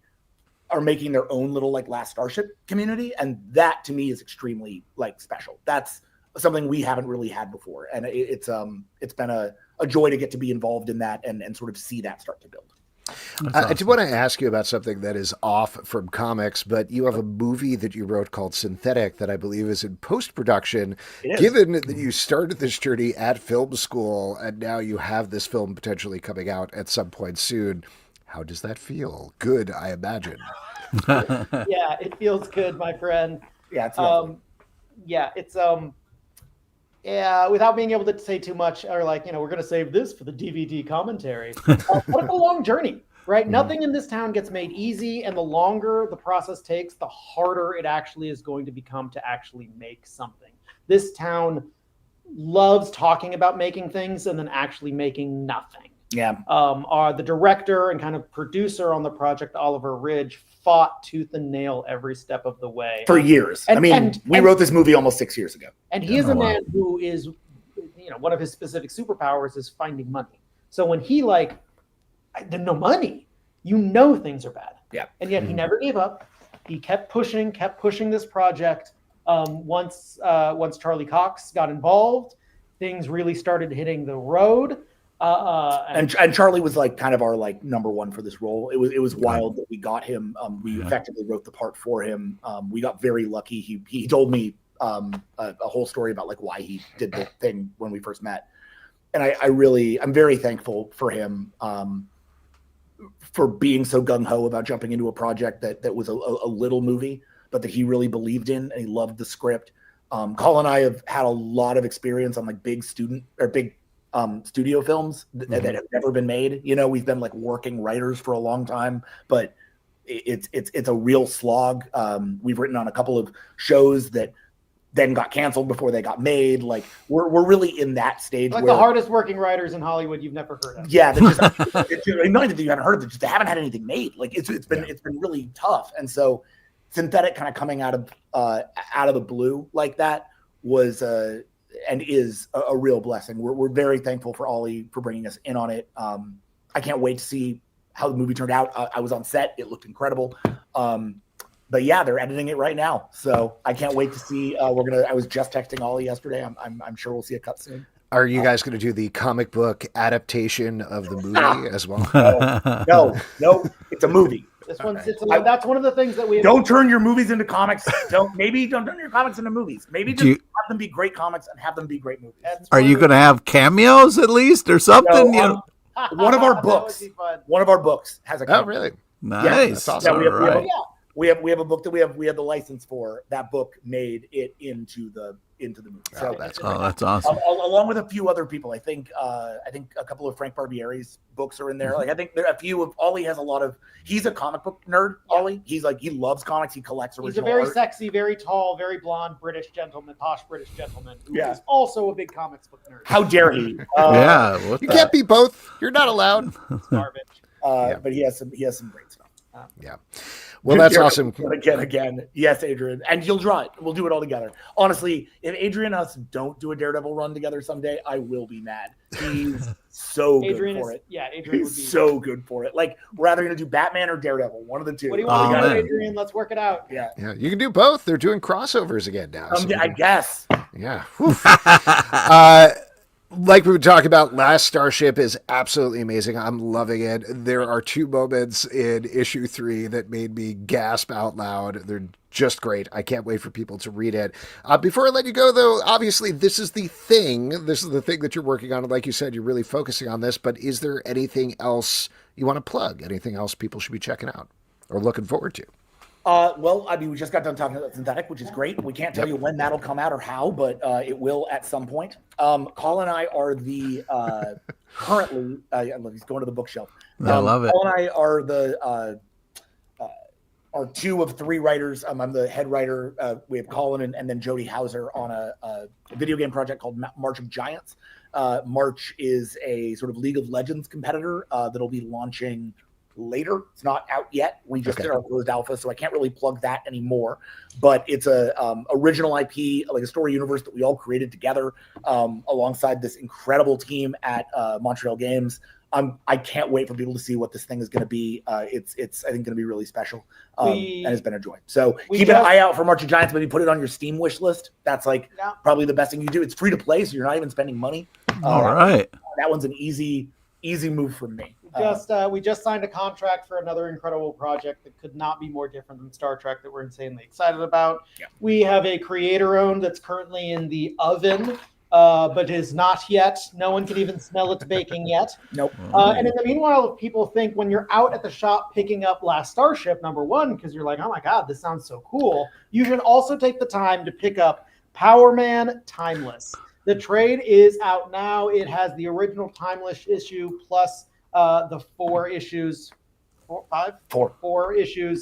are making their own little like Last Starship community, and that to me is extremely like special. That's something we haven't really had before, and it's been a joy to get to be involved in that and sort of see that start to build. Awesome. I did want to ask you about something that is off from comics, but you have a movie that you wrote called Synthetic that I believe is in post-production. Given that you started this journey at film school and now you have this film potentially coming out at some point soon, how does that feel? Good, I imagine. Yeah, it feels good, my friend. Yeah, it's without being able to say too much, or like, we're going to save this for the DVD commentary. What a long journey, right? Nothing in this town gets made easy, and the longer the process takes, the harder it actually is going to become to actually make something. This town loves talking about making things and then actually making nothing. Yeah. The director and kind of producer on the project, Oliver Ridge, fought tooth and nail every step of the way for years. We wrote this movie almost 6 years ago. And he is a man who is, one of his specific superpowers is finding money. So when he there's no money, things are bad. Yeah. And yet he never gave up. He kept pushing this project. Once Charlie Cox got involved, things really started hitting the road. And Charlie was like kind of our like number one for this role. It was wild that we got him. We effectively wrote the part for him. We got very lucky. He told me a whole story about like why he did the thing when we first met, and I'm very thankful for him for being so gung ho about jumping into a project that was a little movie, but that he really believed in and he loved the script. Colin and I have had a lot of experience on like big studio films that have never been made. We've been like working writers for a long time, but it's a real slog. We've written on a couple of shows that then got canceled before they got made. Like we're really in that stage. Like the hardest working writers in Hollywood you've never heard of. Yeah, not that you haven't heard of, they haven't had anything made. Like it's been really tough. And so Synthetic kind of coming out of the blue like that was and is a real blessing. We're very thankful for Ollie for bringing us in on it. I can't wait to see how the movie turned out. I was on set; it looked incredible. But yeah, they're editing it right now, so I can't wait to see. I was just texting Ollie yesterday. I'm sure we'll see a cut soon. Are you guys going to do the comic book adaptation of the movie as well? No, it's a movie. This one's that's one of the things that we don't turn your movies into comics. Don't turn your comics into movies. Maybe just have them be great comics and have them be great movies. Are you going to have cameos at least or something? One of our books has a cameo. Oh, really? Nice. Yeah, that's awesome. We have a book that we have the license for. That book made it into the movie. So that's awesome. Along with a few other people, I think a couple of Frank Barbieri's books are in there. Like I think there are a few of Ollie has a lot of. He's a comic book nerd. Ollie, he loves comics. He collects original. He's a very art. sexy, very tall, very blonde posh British gentleman who is also a big comics book nerd. How dare he? You can't be both. You're not allowed. Garbage. But he has some great stuff. Yeah. Well, that's awesome. Again. Yes, Adrian. And you'll draw it. We'll do it all together. Honestly, if Adrian and us don't do a Daredevil run together someday, I will be mad. He's so good for it. Yeah, Adrian would be so good for it. Like, we're either going to do Batman or Daredevil, one of the two. What do you want to do, Adrian? Let's work it out. Yeah. Yeah, you can do both. They're doing crossovers again now. So I guess. Yeah. Like we were talking about, Last Starship is absolutely amazing. I'm loving it. There are 2 moments in issue 3 that made me gasp out loud. They're just great. I can't wait for people to read it. Before I let you go, though, obviously this is the thing. This is the thing that you're working on. And like you said, you're really focusing on this. But is there anything else you want to plug? Anything else people should be checking out or looking forward to? Well, I mean, we just got done talking about Synthetic, which is great. We can't tell you when that'll come out or how, but it will at some point. Colin and I are the currently. He's going to the bookshelf. I love it. Colin and I are the are 2 of 3 writers. I'm the head writer. We have Colin and then Jody Hauser on a video game project called March of Giants. March is a sort of League of Legends competitor that'll be launching later. It's not out yet. We just did our closed alpha, so I can't really plug that anymore. But it's a original IP, like a story universe that we all created together alongside this incredible team at Montreal Games. I can't wait for people to see what this thing is going to be. It's I think going to be really special, and it's been a joy. So keep an eye out for March of Giants. Maybe put it on your Steam wish list. That's probably the best thing you do. It's free to play, so you're not even spending money. All right, that one's an easy move from me. We just signed a contract for another incredible project that could not be more different than Star Trek that we're insanely excited about. Yeah. We have a creator-owned that's currently in the oven, but is not yet. No one can even smell its baking yet. Nope. And in the meanwhile, if people think when you're out at the shop picking up Last Starship #1, because you're like, oh my God, this sounds so cool, you should also take the time to pick up Power Man Timeless. The trade is out now. It has the original Timeless issue plus the 4 issues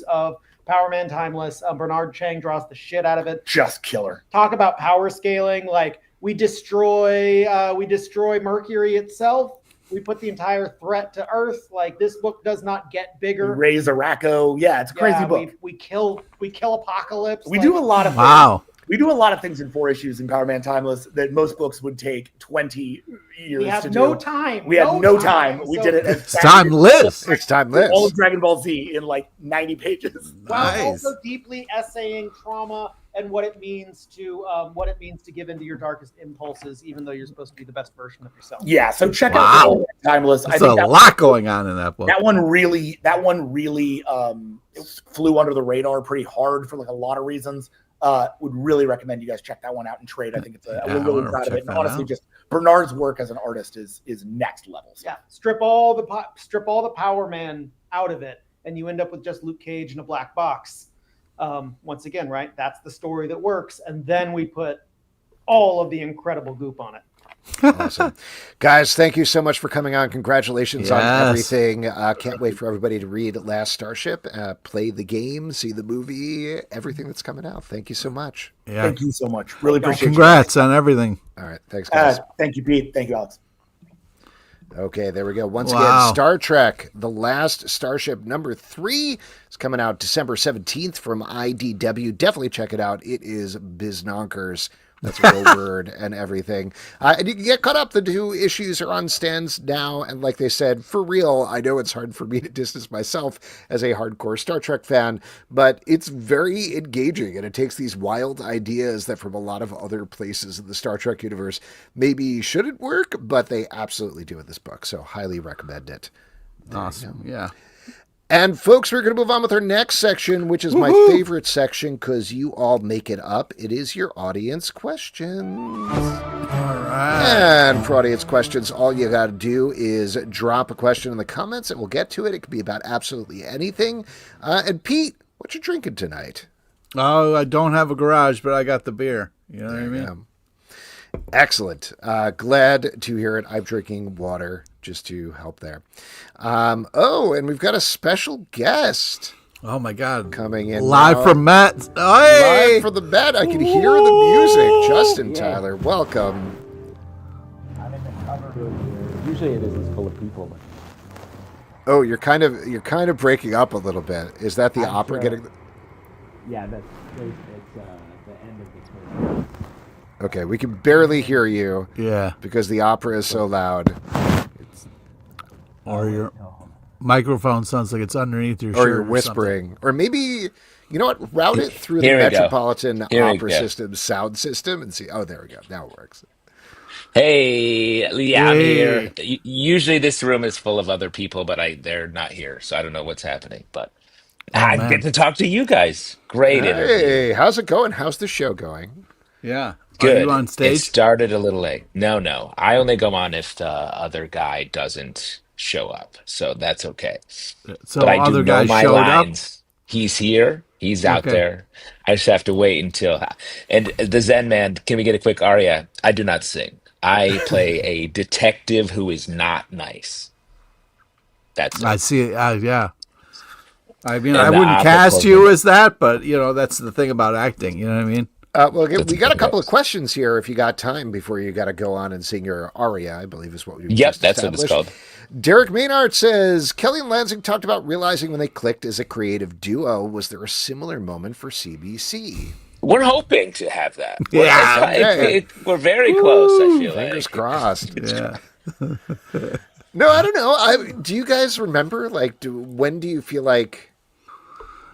of Power Man Timeless. Bernard Chang draws the shit out of it. Just killer. Talk about power scaling. Like we destroy Mercury itself. We put the entire threat to Earth. Like this book does not get bigger. We raise Araco. Yeah, it's a crazy book. We kill Apocalypse. We do a lot of things. We do a lot of things in 4 issues in Power Man Timeless that most books would take 20 years we have to no do. time. We had no time. We did it. It's timeless. It's timeless. All of Dragon Ball Z in like 90 pages. While also deeply essaying trauma and what it means to give into your darkest impulses, even though you're supposed to be the best version of yourself. Yeah, so check out Timeless. There's a lot going on in that book. That one really flew under the radar pretty hard for like a lot of reasons. Would really recommend you guys check that one out and trade. I think it's we're really proud of it. And honestly, just Bernard's work as an artist is next level. So. Yeah, strip all the Power Man out of it, and you end up with just Luke Cage in a black box. Once again, right? That's the story that works, and then we put all of the incredible goop on it. Awesome. Guys, thank you so much for coming on. Congratulations on everything. Can't wait for everybody to read Last Starship, play the game, see the movie, everything that's coming out. Thank you so much. Yeah. Thank you so much. Really appreciate it. Congrats on everything. All right. Thanks, guys. Thank you, Pete. Thank you, Alex. Okay, there we go. Once again, Star Trek, The Last Starship #3 is coming out December 17th from IDW. Definitely check it out. It is biznonkers. That's a real word and everything. And you can get caught up. The 2 issues are on stands now. And like they said, for real, I know it's hard for me to distance myself as a hardcore Star Trek fan, but it's very engaging. And it takes these wild ideas that from a lot of other places in the Star Trek universe maybe shouldn't work, but they absolutely do in this book. So highly recommend it. Awesome. Yeah. And folks, we're going to move on with our next section, which is my favorite section because you all make it up. It is your audience questions. All right. And for audience questions, all you got to do is drop a question in the comments and we'll get to it. It can be about absolutely anything. And Pete, what you drinking tonight? Oh, I don't have a garage, but I got the beer. You know what I mean? Excellent. Glad to hear it. I'm drinking water just to help there. And we've got a special guest. Oh my God. Coming in live from Matt. Hey! Live from the Met. I can hear the music. Justin Tyler, welcome. I'm in the cover room here. Usually it is full of people. Oh, you're kind of breaking up a little bit. Is that the opera getting? Yeah, it's the end of the tour. Okay, we can barely hear you. Yeah. Because the opera is so loud. Or your Oh, hold on. microphone sounds like it's underneath your Or shirt. you're or something. whispering. Or maybe, you know what? Route it through the Here we go. Metropolitan Here we Opera go. System sound system and see. Oh, there we go. Now it works. Hey, yeah, I'm Hey. here. Usually this room is full of other people, but they're not here, so I don't know what's happening. But Oh, I get man. to talk to you guys. Great interview. Hey, how's it going? How's the show going? Yeah. Are Good. you on It stage? started a little late. No. I only go on if the other guy doesn't show up, so that's okay. So But I do other know guys my showed up. lines. He's here. He's out Okay. there. I just have to wait until. And the Zen man, can we get a quick aria? I do not sing. I play a detective who is not nice. That's I it. see. Yeah. I mean, I And the wouldn't opera cast closing. you as that, but that's the thing about acting. You know what I mean? Well, That's we got a okay. couple of questions here if you got time before you got to go on and sing your aria, I believe is what we Yep, just that's what it's established. called. Derek Maynard says, Kelly and Lansing talked about realizing when they clicked as a creative duo. Was there a similar moment for CBC? We're hoping to have that. Yeah. Okay. We're very close, I feel Fingers like. crossed. Yeah. No, I don't know. Do you guys remember, like, when do you feel like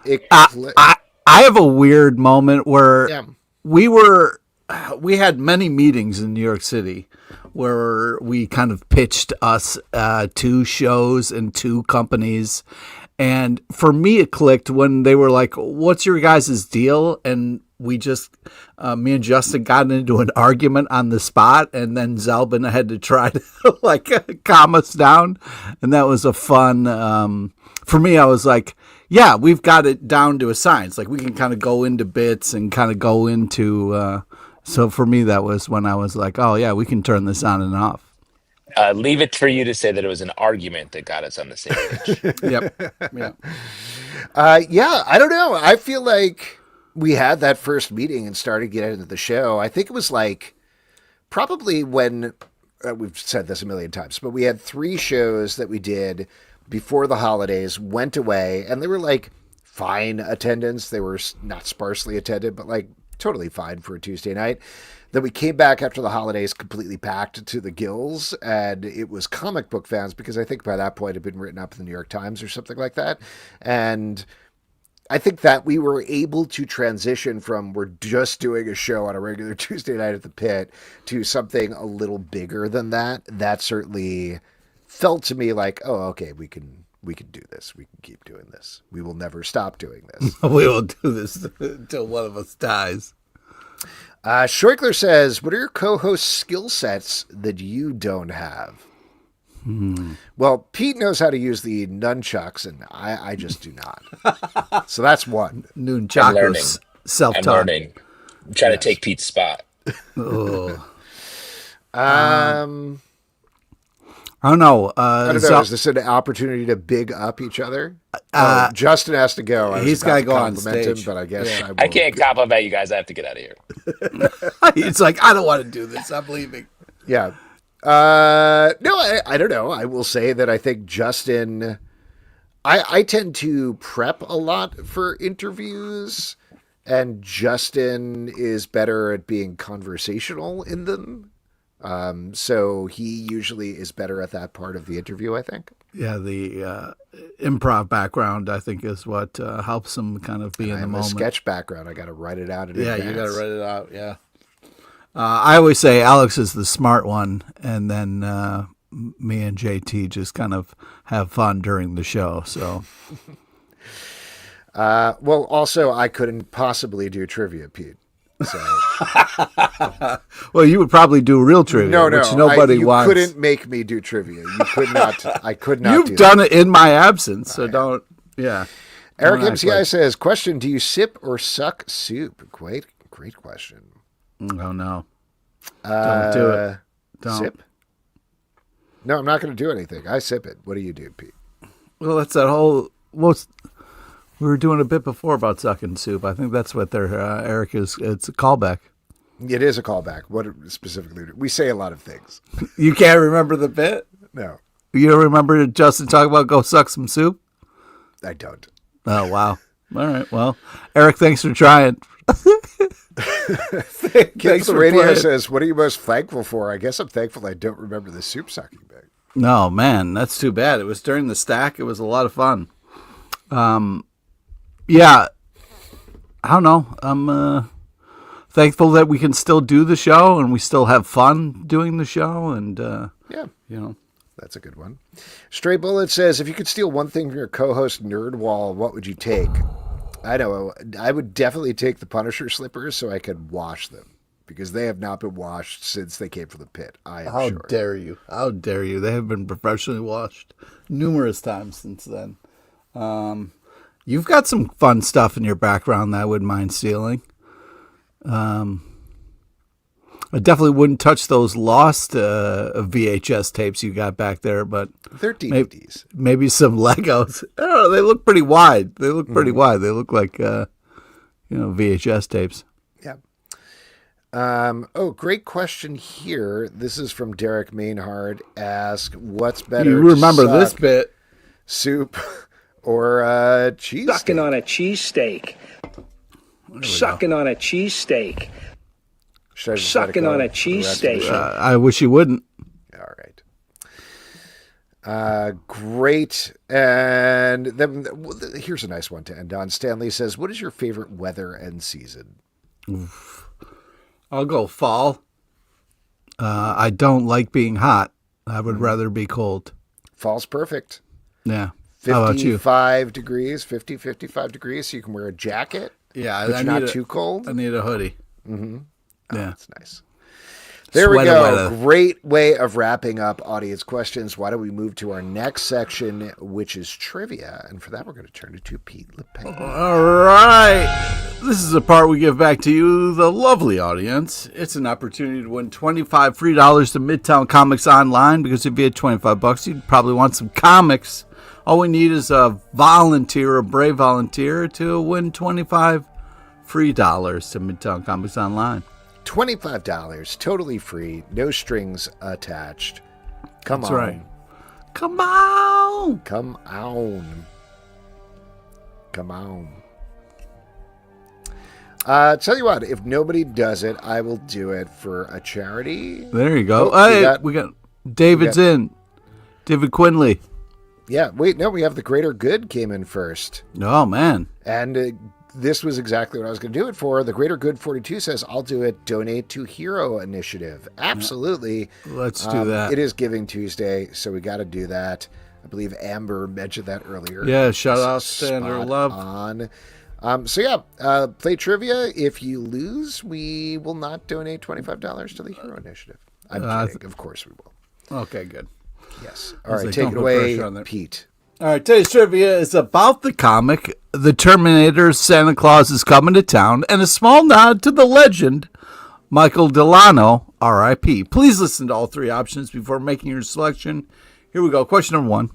it clicked? I have a weird moment where Yeah. we had many meetings in New York City where we kind of pitched us two shows and two companies. And for me, it clicked when they were like, what's your guys' deal? And we just, me and Justin got into an argument on the spot, and then Zelbin had to try to like calm us down. And that was a fun, for me, I was like, yeah, we've got it down to a science. Like we can kind of go into bits and kind of go into, so for me, that was when I was like, oh yeah, we can turn this on and off. Leave it for you to say that it was an argument that got us on the same page. Yep. Yeah. Yeah, I don't know. I feel like we had that first meeting and started getting into the show. I think it was like probably when we've said this a million times, but we had 3 shows that we did before the holidays, went away, and they were like fine attendance. They were not sparsely attended, but like totally fine for a Tuesday night. Then we came back after the holidays completely packed to the gills, and it was comic book fans because I think by that point it had been written up in the New York Times or something like that. And I think that we were able to transition from we're just doing a show on a regular Tuesday night at the Pit to something a little bigger than that. That certainly felt to me like, oh, okay, we can do this. We can keep doing this. We will never stop doing this. We will do this until one of us dies. Schreikler says, what are your co-host skill sets that you don't have? Well, Pete knows how to use the nunchucks, and I just do not. So that's one. Noon I'm learning. chakras, I'm self-taught. learning. I'm trying to take Pete's spot. Ugh. I I don't know. don't know. Is this an opportunity to big up each other? Justin has to go. I was he's about gotta to go on compliment him, stage. but I guess Yeah. I I won't. can't compliment you guys. I have to get out of here. It's like, I don't want to do this. I'm leaving. Yeah. No, I don't know. I will say that I think Justin, I tend to prep a lot for interviews, and Justin is better at being conversational in them. So he usually is better at that part of the interview, I think. Yeah, the improv background, I think, is what helps him kind of be I in the have a moment. sketch background. I got to write it out in Yeah, advance. you got to write it out. Yeah. I always say Alex is the smart one, and then me and JT just kind of have fun during the show. So Well, also, I couldn't possibly do trivia, Pete. So well, you would probably do real trivia, which nobody you wants. couldn't make me do trivia. You could not. I could not. You've do done it in my absence, so don't. Yeah. Eric Don't act MCI like- says, question, do you sip or suck soup? Great question. Oh no! Don't do it. Don't. Sip? No, I'm not going to do anything. I sip it. What do you do, Pete? Well, that's that whole. We were doing a bit before about sucking soup. I think that's what they're. Eric is. It's a callback. It is a callback. What specifically? We say a lot of things. You can't remember the bit? No. You don't remember Justin talking about go suck some soup? I don't. Oh, wow. All right. Well, Eric, thanks for trying. Kids the radio says, what are you most thankful for? I guess I'm thankful I don't remember the soup sucking bit. No, man, that's too bad. It was during the stack. It was a lot of fun. Yeah, I don't know. I'm thankful that we can still do the show and we still have fun doing the show. And, yeah, you know, that's a good one. Stray Bullet says, if you could steal one thing from your co-host Nerdwall, what would you take? I know. I would definitely take the Punisher slippers so I could wash them because they have not been washed since they came from the pit. I am How sure. dare you? How dare you? They have been professionally washed numerous times since then. You've got some fun stuff in your background that I wouldn't mind stealing. I definitely wouldn't touch those lost VHS tapes you got back there, but they're DVDs. Maybe some Legos. Oh, they look pretty wide. They look pretty wide. They look like VHS tapes. Yeah. Great question here. This is from Derek Mainhard. Ask, what's better? You remember this bit? Soup or cheese? Sucking on a cheesesteak. Sucking on a cheesesteak. Sucking on a cheesesteak. I wish you wouldn't. All right. Great. And then here's a nice one to end on. Stanley says, what is your favorite weather and season? Oof. I'll go fall. I don't like being hot. I would rather be cold. Fall's perfect. Yeah. 55 degrees, 55 degrees, so you can wear a jacket. Yeah. But not too cold. I need a hoodie. Mm-hmm. Oh, yeah. That's nice. There we go. Great way of wrapping up audience questions. Why don't we move to our next section, which is trivia? And for that, we're going to turn it to Pete LePay. All right. This is the part we give back to you, the lovely audience. It's an opportunity to win $25 free to Midtown Comics online, because if you had $25, you'd probably want some comics. All we need is a volunteer, a brave volunteer, to win $25 free to Midtown Comics online. $25, totally free, no strings attached. Come That's on. Right. Come on. Come on. Come on. Tell you what, if nobody does it, I will do it for a charity. There you go. We got David's in. David Quinley. Yeah, wait, no, we have the Greater Good came in first. Oh, man. And this was exactly what I was going to do it for. The Greater Good 42 says, I'll do it. Donate to Hero Initiative. Absolutely. Let's do that. It is Giving Tuesday, so we got to do that. I believe Amber mentioned that earlier. Yeah, shout out Sandra Love. Play trivia. If you lose, we will not donate $25 to the Hero Initiative. I'm kidding. Of course we will. Okay, good. Yes. All right, take it away, Pete. All right, today's trivia is about the comic The Terminator Santa Claus is Coming to Town, and a small nod to the legend Michael Delano, R.I.P. Please listen to all three options before making your selection. Here we go. Question number one.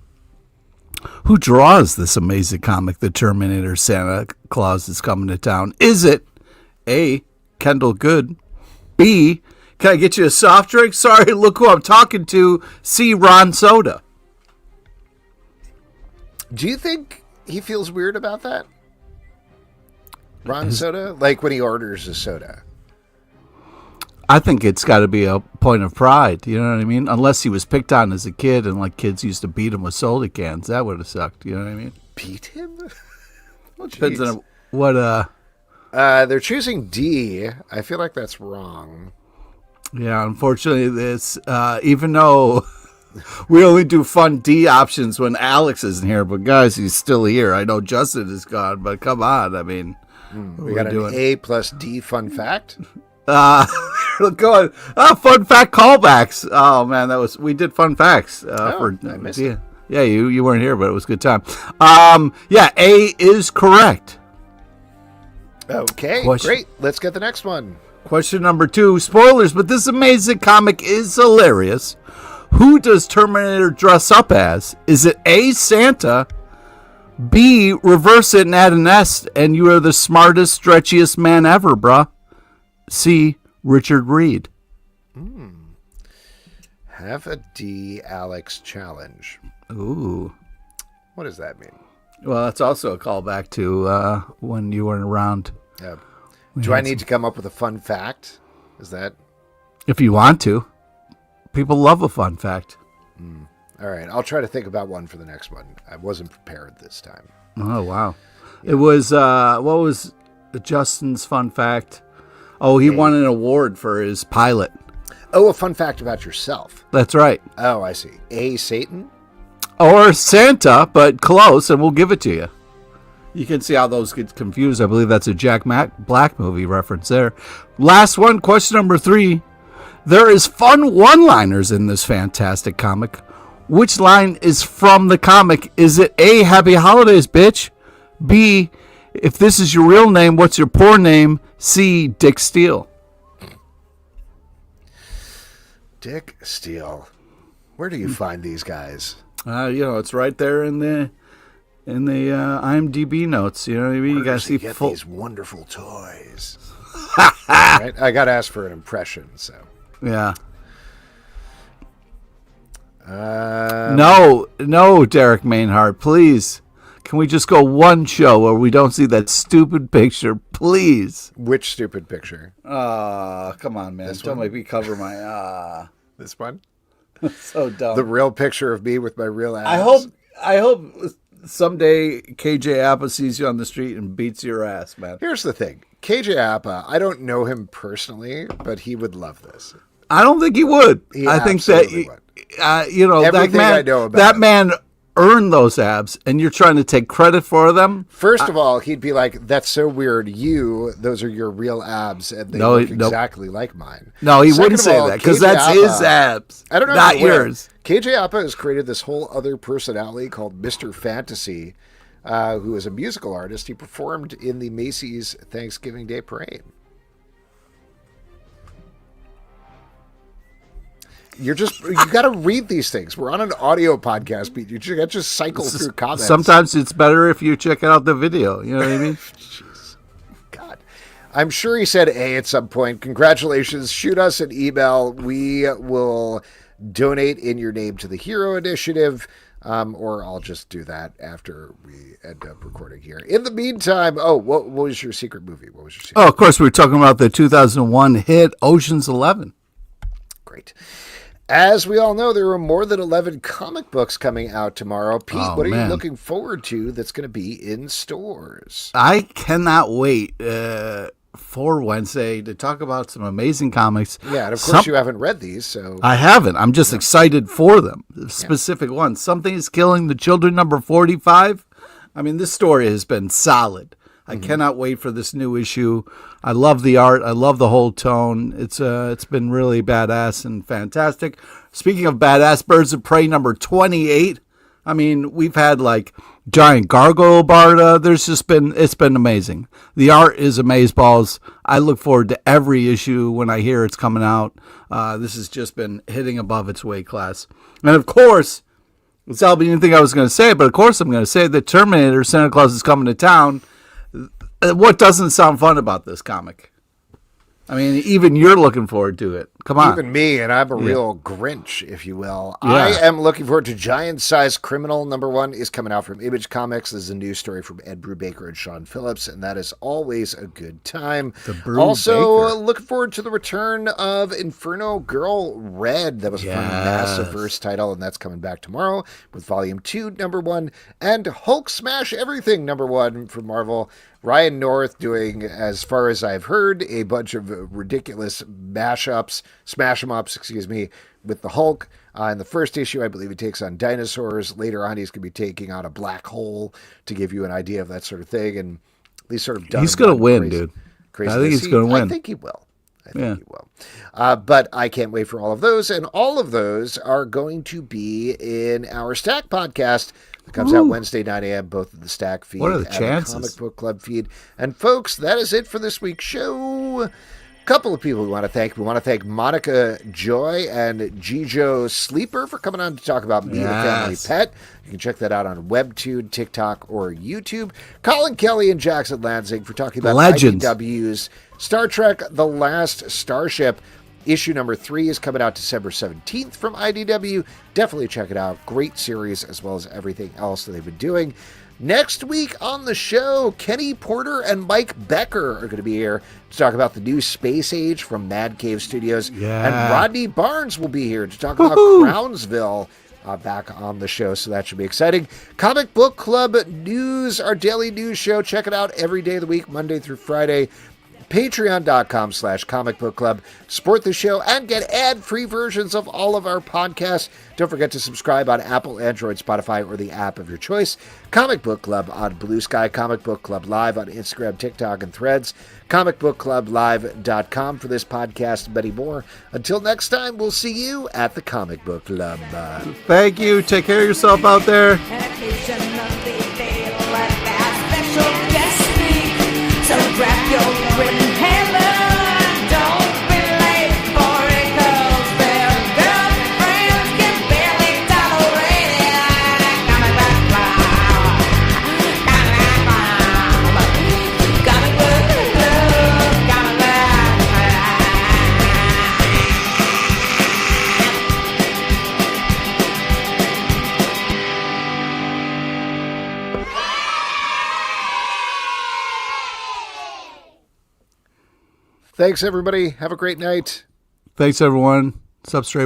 Who draws this amazing comic, The Terminator Santa Claus is Coming to Town? Is it A, Kendall Good, B, can I get you a soft drink? Sorry, look who I'm talking to, C, Ron Soda? Do you think he feels weird about that? Ron Soda? Like when he orders a soda? I think it's got to be a point of pride. You know what I mean? Unless he was picked on as a kid and like kids used to beat him with soda cans. That would have sucked. You know what I mean? Beat him? Well, depends on what... they're choosing D. I feel like that's wrong. Yeah, unfortunately, this, even though we only do fun D options when Alex isn't here, but guys, he's still here. I know Justin is gone, but come on. I mean, we got an A plus D fun fact. Go on. Fun fact callbacks. Oh man, we did fun facts. I missed it. Yeah, you weren't here, but it was a good time. Yeah, A is correct. Okay, great. Let's get the next one. Question number 2. Spoilers, but this amazing comic is hilarious. Who does Terminator dress up as? Is it A, Santa, B, reverse it and add an S, and you are the smartest, stretchiest man ever, bruh? C, Richard Reed. Have a D Alex challenge. Ooh. What does that mean? Well, that's also a callback to when you weren't around. Do I need to come up with a fun fact? Is that? If you want to. People love a fun fact. All right. I'll try to think about one for the next one. I wasn't prepared this time. Oh, wow. Yeah. It was, what was Justin's fun fact? Oh, he won an award for his pilot. Oh, a fun fact about yourself. That's right. Oh, I see. A Satan? Or Santa, but close, and we'll give it to you. You can see how those get confused. I believe that's a Jack Black movie reference there. Last one, question number 3. There is fun one-liners in this fantastic comic. Which line is from the comic? Is it A, Happy Holidays, bitch? B, if this is your real name, what's your poor name? C, Dick Steele. Dick Steele. Where do you find these guys? It's right there in the IMDb notes. You know what I mean? You gotta see these wonderful toys. Right? I got to ask for an impression. So yeah. No, Derek Mainhart, please. Can we just go one show where we don't see that stupid picture, please? Which stupid picture? Come on, man. Don't make me cover my This one? So dumb. The real picture of me with my real abs. I hope someday KJ Appa sees you on the street and beats your ass, man. Here's the thing. KJ Appa, I don't know him personally, but he would love this. I don't think he would. I think that would. that man earned those abs, and you're trying to take credit for them. First of all, he'd be like, "That's so weird. Those are your real abs, and they look exactly like mine." No, he wouldn't say that because that's his abs. I don't know, not yours. KJ Appa has created this whole other personality called Mr. Fantasy, who is a musical artist. He performed in the Macy's Thanksgiving Day Parade. You got to read these things. We're on an audio podcast, Pete. You got to just cycle through comments. Sometimes it's better if you check out the video. You know what I mean? Jeez. God. I'm sure he said A at some point. Congratulations. Shoot us an email. We will donate in your name to the Hero Initiative, or I'll just do that after we end up recording here. In the meantime, what was your secret movie? What was your secret of course, we were talking about the 2001 hit Ocean's 11. Great. As we all know, there are more than 11 comic books coming out tomorrow. Pete, what are you looking forward to that's going to be in stores? I cannot wait for Wednesday to talk about some amazing comics. Yeah, and of course you haven't read these, so... I haven't. I'm just excited for them. Specific ones. Something is Killing the Children, number 45. I mean, this story has been solid. I cannot wait for this new issue. I love the art. I love the whole tone. It's been really badass and fantastic. Speaking of badass, Birds of Prey number 28. I mean, we've had like giant gargoyle Barda. It's been amazing. The art is amazeballs. I look forward to every issue when I hear it's coming out. This has just been hitting above its weight class. And of course, it's all be anything I was going to say, but of course I'm going to say that Terminator, Santa Claus is Coming to Town. What doesn't sound fun about this comic? I mean, even you're looking forward to it. Come on. Even me, and I'm a real Grinch, if you will. Yeah. I am looking forward to Giant Size Criminal. Number 1 is coming out from Image Comics. This is a new story from Ed Brubaker and Sean Phillips, and that is always a good time. Also, looking forward to the return of Inferno Girl Red. That was a fun Massiverse title, and that's coming back tomorrow with Volume 2, number 1, and Hulk Smash Everything, number 1 from Marvel. Ryan North doing, as far as I've heard, a bunch of ridiculous smash 'em ups, with the Hulk. In the first issue, I believe he takes on dinosaurs. Later on, he's going to be taking on a black hole to give you an idea of that sort of thing. And these sort of he's going to win, dude. I think he's going to win. I think he will. He will. But I can't wait for all of those. And all of those are going to be in our Stack podcast. It comes out Wednesday, 9 a.m., both of the Stack feed and the Comic Book Club feed. And folks, that is it for this week's show. A couple of people we want to thank. We want to thank Monica Joy and Gijo Sleeper for coming on to talk about Me, the Family Pet. You can check that out on Webtoon, TikTok, or YouTube. Colin Kelly and Jackson Lanzing for talking about IDW's Star Trek The Last Starship. Issue number 3 is coming out December 17th from IDW. Definitely check it out. Great series, as well as everything else that they've been doing. Next week on the show, Kenny Porter and Mike Becker are going to be here to talk about the new Space Age from Mad Cave Studios. Yeah. And Rodney Barnes will be here to talk about Crownsville. Back on the show, so that should be exciting. Comic Book Club News, our daily news show. Check it out every day of the week, Monday through Friday. Patreon.com/Comic Book Club. Support the show and get ad-free versions of all of our podcasts. Don't forget to subscribe on Apple, Android, Spotify, or the app of your choice. Comic Book Club on Blue Sky. Comic Book Club Live on Instagram, TikTok, and Threads. ComicBookClubLive.com for this podcast and many more. Until next time, we'll see you at the Comic Book Club. Thank you. Take care of yourself out there. So grab your written hammer, don't be late for it, 'cause their girlfriends can barely tolerate it. Comic Book Club, Comic Book Club, Comic Thanks, everybody. Have a great night. Thanks, everyone. Substrate.